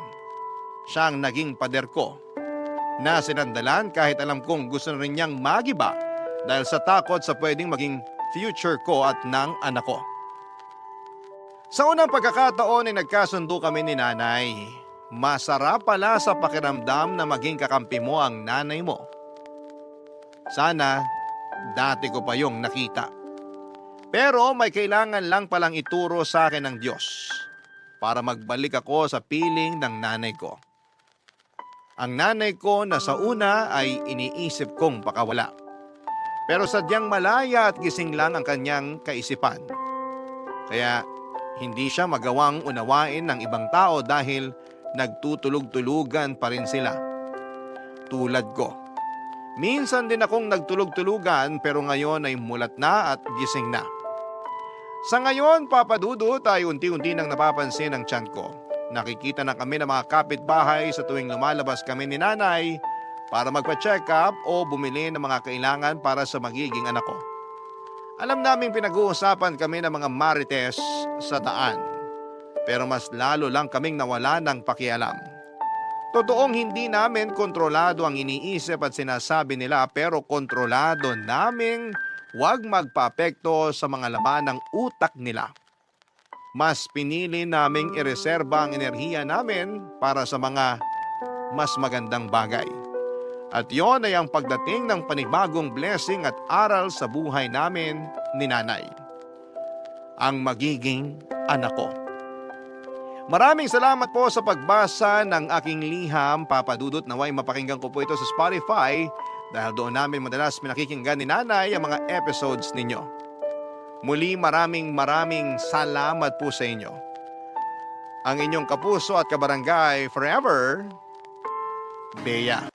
[SPEAKER 1] Siya ang naging pader ko na sinandalan kahit alam kong gusto rin niyang magiba dahil sa takot sa pwedeng maging future ko at ng anak ko. Sa unang pagkakataon ay nagkasundo kami ni nanay. Masarap pala sa pakiramdam na maging kakampi mo ang nanay mo. Sana dati ko pa yung nakita. Pero may kailangan lang palang ituro sa akin ng Diyos para magbalik ako sa piling ng nanay ko. Ang nanay ko na sa una ay iniisip kong pakawala. Pero sadyang malaya at gising lang ang kanyang kaisipan. Kaya hindi siya magawang unawain ng ibang tao dahil nagtutulog-tulugan pa rin sila. Tulad ko. Minsan din akong nagtulog-tulugan pero ngayon ay mulat na at gising na. Sa ngayon, Papa Dudut, ay unti-unti nang napapansin ang tiyan ko. Nakikita na kami ng mga kapitbahay sa tuwing lumalabas kami ni nanay para magpa-check up o bumili ng mga kailangan para sa magiging anak ko. Alam naming pinag-uusapan kami ng mga marites sa daan. Pero mas lalo lang kaming nawala ng pakialam. Totoong hindi namin kontrolado ang iniisip at sinasabi nila pero kontrolado naming huwag magpaapekto sa mga laman ng utak nila. Mas pinili naming ireserba ang enerhiya namin para sa mga mas magandang bagay. At yon ay ang pagdating ng panibagong blessing at aral sa buhay namin ni nanay. Ang magiging anak ko. Maraming salamat po sa pagbasa ng aking liham, Papa Dudut. Naway mapakinggan ko po ito sa Spotify dahil doon namin madalas pinakikinggan ni nanay ang mga episodes ninyo. Muli maraming salamat po sa inyo. Ang inyong kapuso at kabarangay forever, Bea.